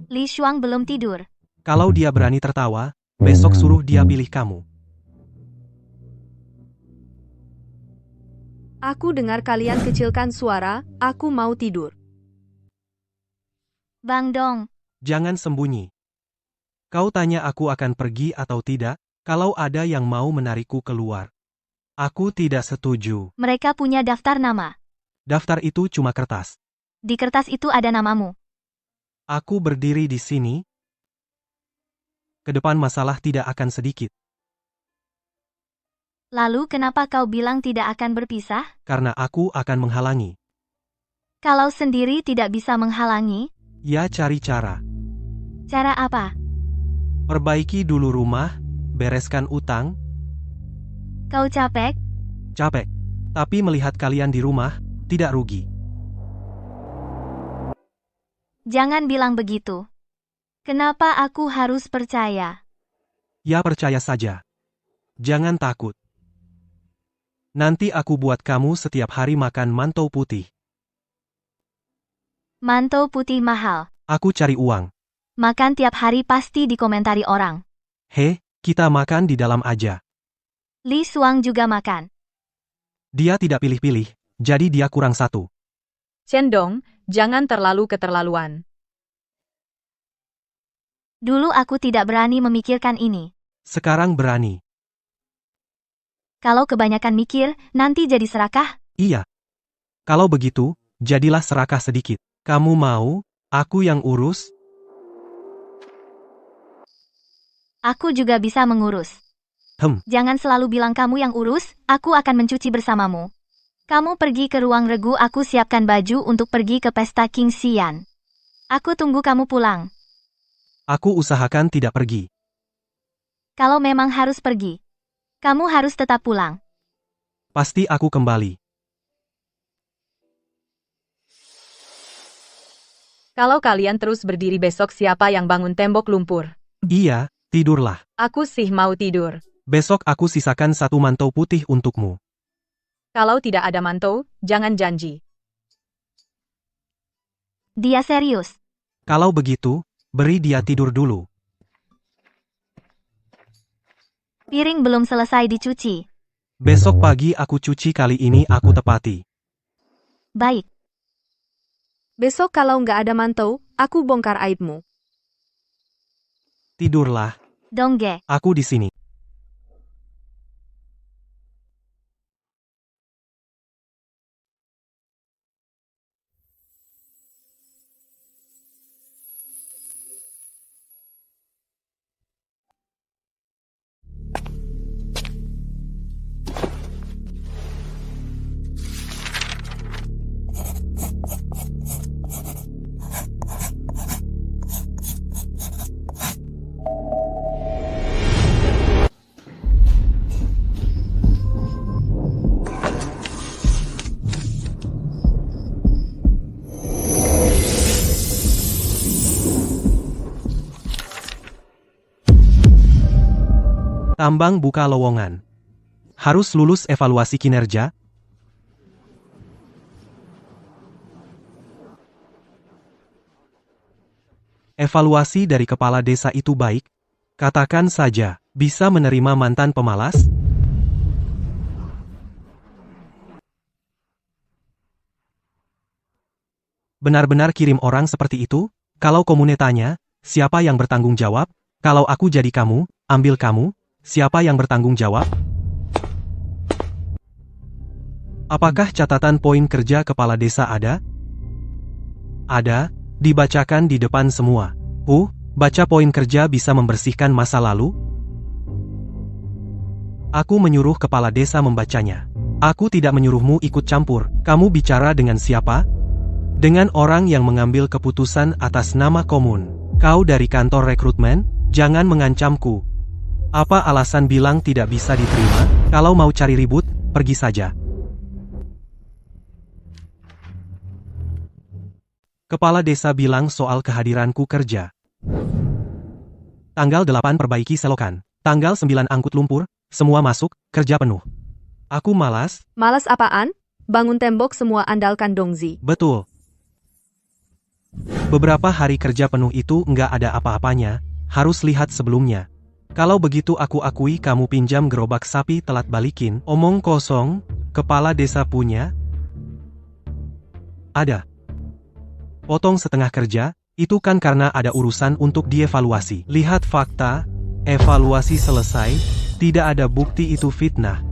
S1: Li Shuang belum tidur.
S2: Kalau dia berani tertawa, besok suruh dia pilih kamu.
S4: Aku dengar kalian kecilkan suara, aku mau tidur.
S1: Bang Dong,
S2: Jangan sembunyi. Kau tanya aku akan pergi atau tidak, kalau ada yang mau menarikku keluar. Aku tidak setuju.
S1: mereka punya daftar nama.
S2: Daftar itu cuma kertas.
S1: Di kertas itu ada namamu.
S2: Aku berdiri di sini. Ke depan masalah tidak akan sedikit,
S1: Lalu kenapa kau bilang tidak akan berpisah?
S2: karena aku akan menghalangi.
S1: Kalau sendiri tidak bisa menghalangi,
S2: Ya cari cara.
S1: cara apa?
S2: Perbaiki dulu rumah, bereskan utang,
S1: Kau capek?
S2: capek. Tapi melihat kalian di rumah, tidak rugi.
S1: Jangan bilang begitu. Kenapa aku harus percaya?
S2: Ya percaya saja. Jangan takut. Nanti aku buat kamu setiap hari makan mantou putih.
S1: Mantou putih mahal.
S2: Aku cari uang.
S1: Makan tiap hari pasti dikomentari orang.
S2: He, kita makan di dalam aja.
S1: Li Shuang juga makan.
S2: Dia tidak pilih-pilih, jadi dia kurang satu.
S3: Cendong, jangan terlalu keterlaluan.
S1: Dulu aku tidak berani memikirkan ini.
S2: Sekarang berani.
S1: Kalau kebanyakan mikir, nanti jadi serakah.
S2: Iya. Kalau begitu, jadilah serakah sedikit. Kamu mau, aku yang urus?
S1: Aku juga bisa mengurus. Jangan selalu bilang kamu yang urus, aku akan mencuci bersamamu. Kamu pergi ke ruang regu, aku siapkan baju untuk pergi ke pesta King Xian. Aku tunggu kamu pulang.
S2: Aku usahakan tidak pergi.
S1: Kalau memang harus pergi, kamu harus tetap pulang.
S2: Pasti aku kembali.
S3: Kalau kalian terus berdiri besok siapa yang bangun tembok lumpur?
S2: Iya, tidurlah.
S3: Aku sih mau tidur.
S2: Besok aku sisakan satu mantou putih untukmu.
S3: Kalau tidak ada mantou, jangan janji.
S1: Dia serius.
S2: Kalau begitu, beri dia tidur dulu.
S1: Piring belum selesai dicuci.
S2: Besok pagi aku cuci, kali ini aku tepati.
S1: Baik.
S4: Besok kalau nggak ada mantou, aku bongkar aibmu.
S2: Tidurlah,
S1: Dongge.
S2: aku di sini. Tambang buka lowongan. Harus lulus evaluasi kinerja. Evaluasi dari kepala desa itu baik? Katakan saja, bisa menerima mantan pemalas? Benar-benar kirim orang seperti itu? Kalau komune tanya, siapa yang bertanggung jawab? Kalau aku jadi kamu, ambil kamu, siapa yang bertanggung jawab? Apakah catatan poin kerja kepala desa ada? Ada, dibacakan di depan semua. Baca poin kerja bisa membersihkan masa lalu? Aku menyuruh kepala desa membacanya. Aku tidak menyuruhmu ikut campur. Kamu bicara dengan siapa? Dengan orang yang mengambil keputusan atas nama komun. Kau dari kantor rekrutmen, jangan mengancamku. Apa alasan bilang tidak bisa diterima? Kalau mau cari ribut, pergi saja. Kepala desa bilang soal kehadiranku kerja. Tanggal 8 perbaiki selokan. Tanggal 9 angkut lumpur, semua masuk, kerja penuh. Aku malas.
S4: Malas apaan? Bangun tembok semua andalkan Dongzi.
S2: Betul. Beberapa hari kerja penuh itu nggak ada apa-apanya, harus lihat sebelumnya. Kalau begitu aku akui kamu pinjam gerobak sapi telat balikin. Omong kosong, kepala desa punya? Ada. Potong setengah kerja, itu kan karena ada urusan untuk dievaluasi. Lihat fakta, evaluasi selesai, tidak ada bukti itu fitnah.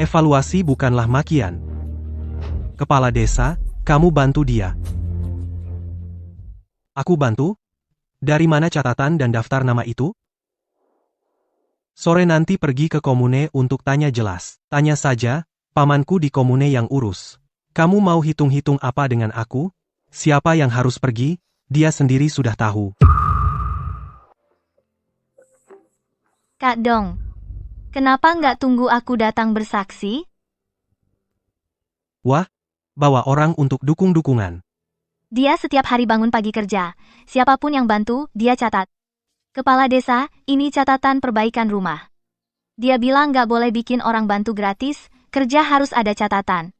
S2: Evaluasi bukanlah makian. Kepala desa, kamu bantu dia. Aku bantu? Dari mana catatan dan daftar nama itu? Sore nanti pergi ke komune untuk tanya jelas. Tanya saja, pamanku di komune yang urus. Kamu mau hitung-hitung apa dengan aku? Siapa yang harus pergi? Dia sendiri sudah tahu.
S1: Kak Dong, kenapa nggak tunggu aku datang bersaksi?
S2: Wah, bawa orang untuk dukung-dukungan.
S1: Dia setiap hari bangun pagi kerja. Siapapun yang bantu, dia catat. Kepala desa, ini catatan perbaikan rumah. Dia bilang nggak boleh bikin orang bantu gratis, kerja harus ada catatan.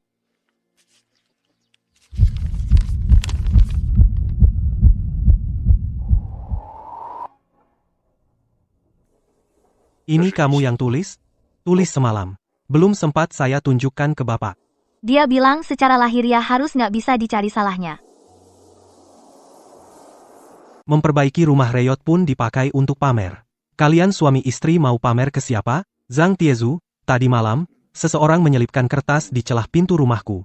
S2: Ini kamu yang tulis? Tulis semalam. Belum sempat saya tunjukkan ke Bapak.
S1: Dia bilang secara lahiriah harus nggak bisa dicari salahnya.
S2: Memperbaiki rumah Reyot pun dipakai untuk pamer. Kalian suami istri mau pamer ke siapa? Zhang Tiezu, tadi malam, seseorang menyelipkan kertas di celah pintu rumahku.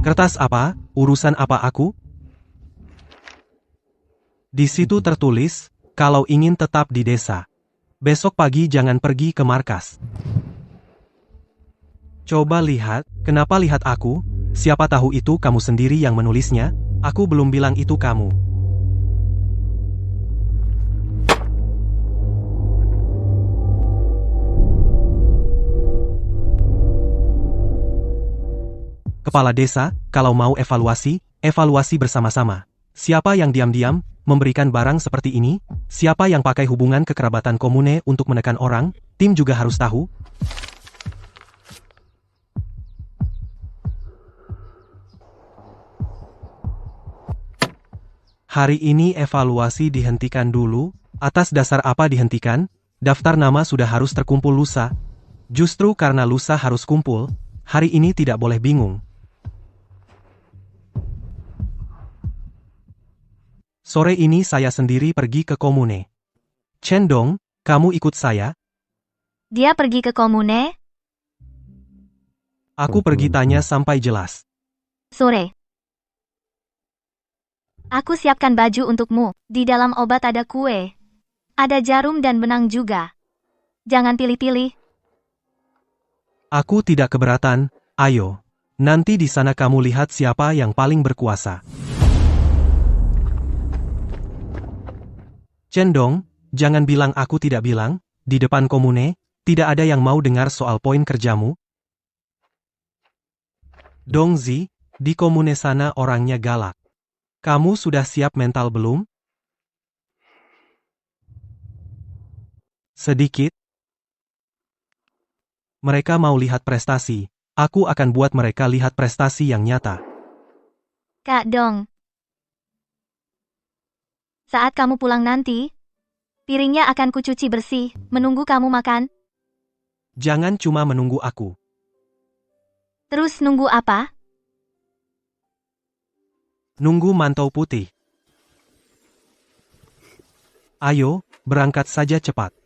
S2: Kertas apa? Urusan apa aku? Di situ tertulis, kalau ingin tetap di desa, besok pagi jangan pergi ke markas. Coba lihat, kenapa lihat aku? Siapa tahu itu kamu sendiri yang menulisnya? Aku belum bilang itu kamu. Kepala desa, kalau mau evaluasi, evaluasi bersama-sama. Siapa yang diam-diam memberikan barang seperti ini? Siapa yang pakai hubungan kekerabatan komune untuk menekan orang? Tim juga harus tahu. Hari ini evaluasi dihentikan dulu. Atas dasar apa dihentikan? Daftar nama sudah harus terkumpul lusa. Justru karena lusa harus kumpul, hari ini tidak boleh bingung. Sore ini saya sendiri pergi ke komune. Cendong, kamu ikut saya?
S1: Dia pergi ke komune?
S2: Aku pergi tanya sampai jelas.
S1: Sore. Aku siapkan baju untukmu. Di dalam obat ada kue. Ada jarum dan benang juga. Jangan pilih-pilih.
S2: Aku tidak keberatan, ayo. Nanti di sana kamu lihat siapa yang paling berkuasa. Cendong, jangan bilang aku tidak bilang, di depan komune, tidak ada yang mau dengar soal poin kerjamu. Dongzi, di komune sana orangnya galak. Kamu sudah siap mental belum? Sedikit. Mereka mau lihat prestasi, Aku akan buat mereka lihat prestasi yang nyata.
S1: Kak Dong. Saat kamu pulang nanti, piringnya akan kucuci bersih, menunggu kamu makan.
S2: Jangan cuma menunggu aku.
S1: Terus nunggu apa?
S2: Nunggu mantau putih. Ayo, berangkat saja cepat.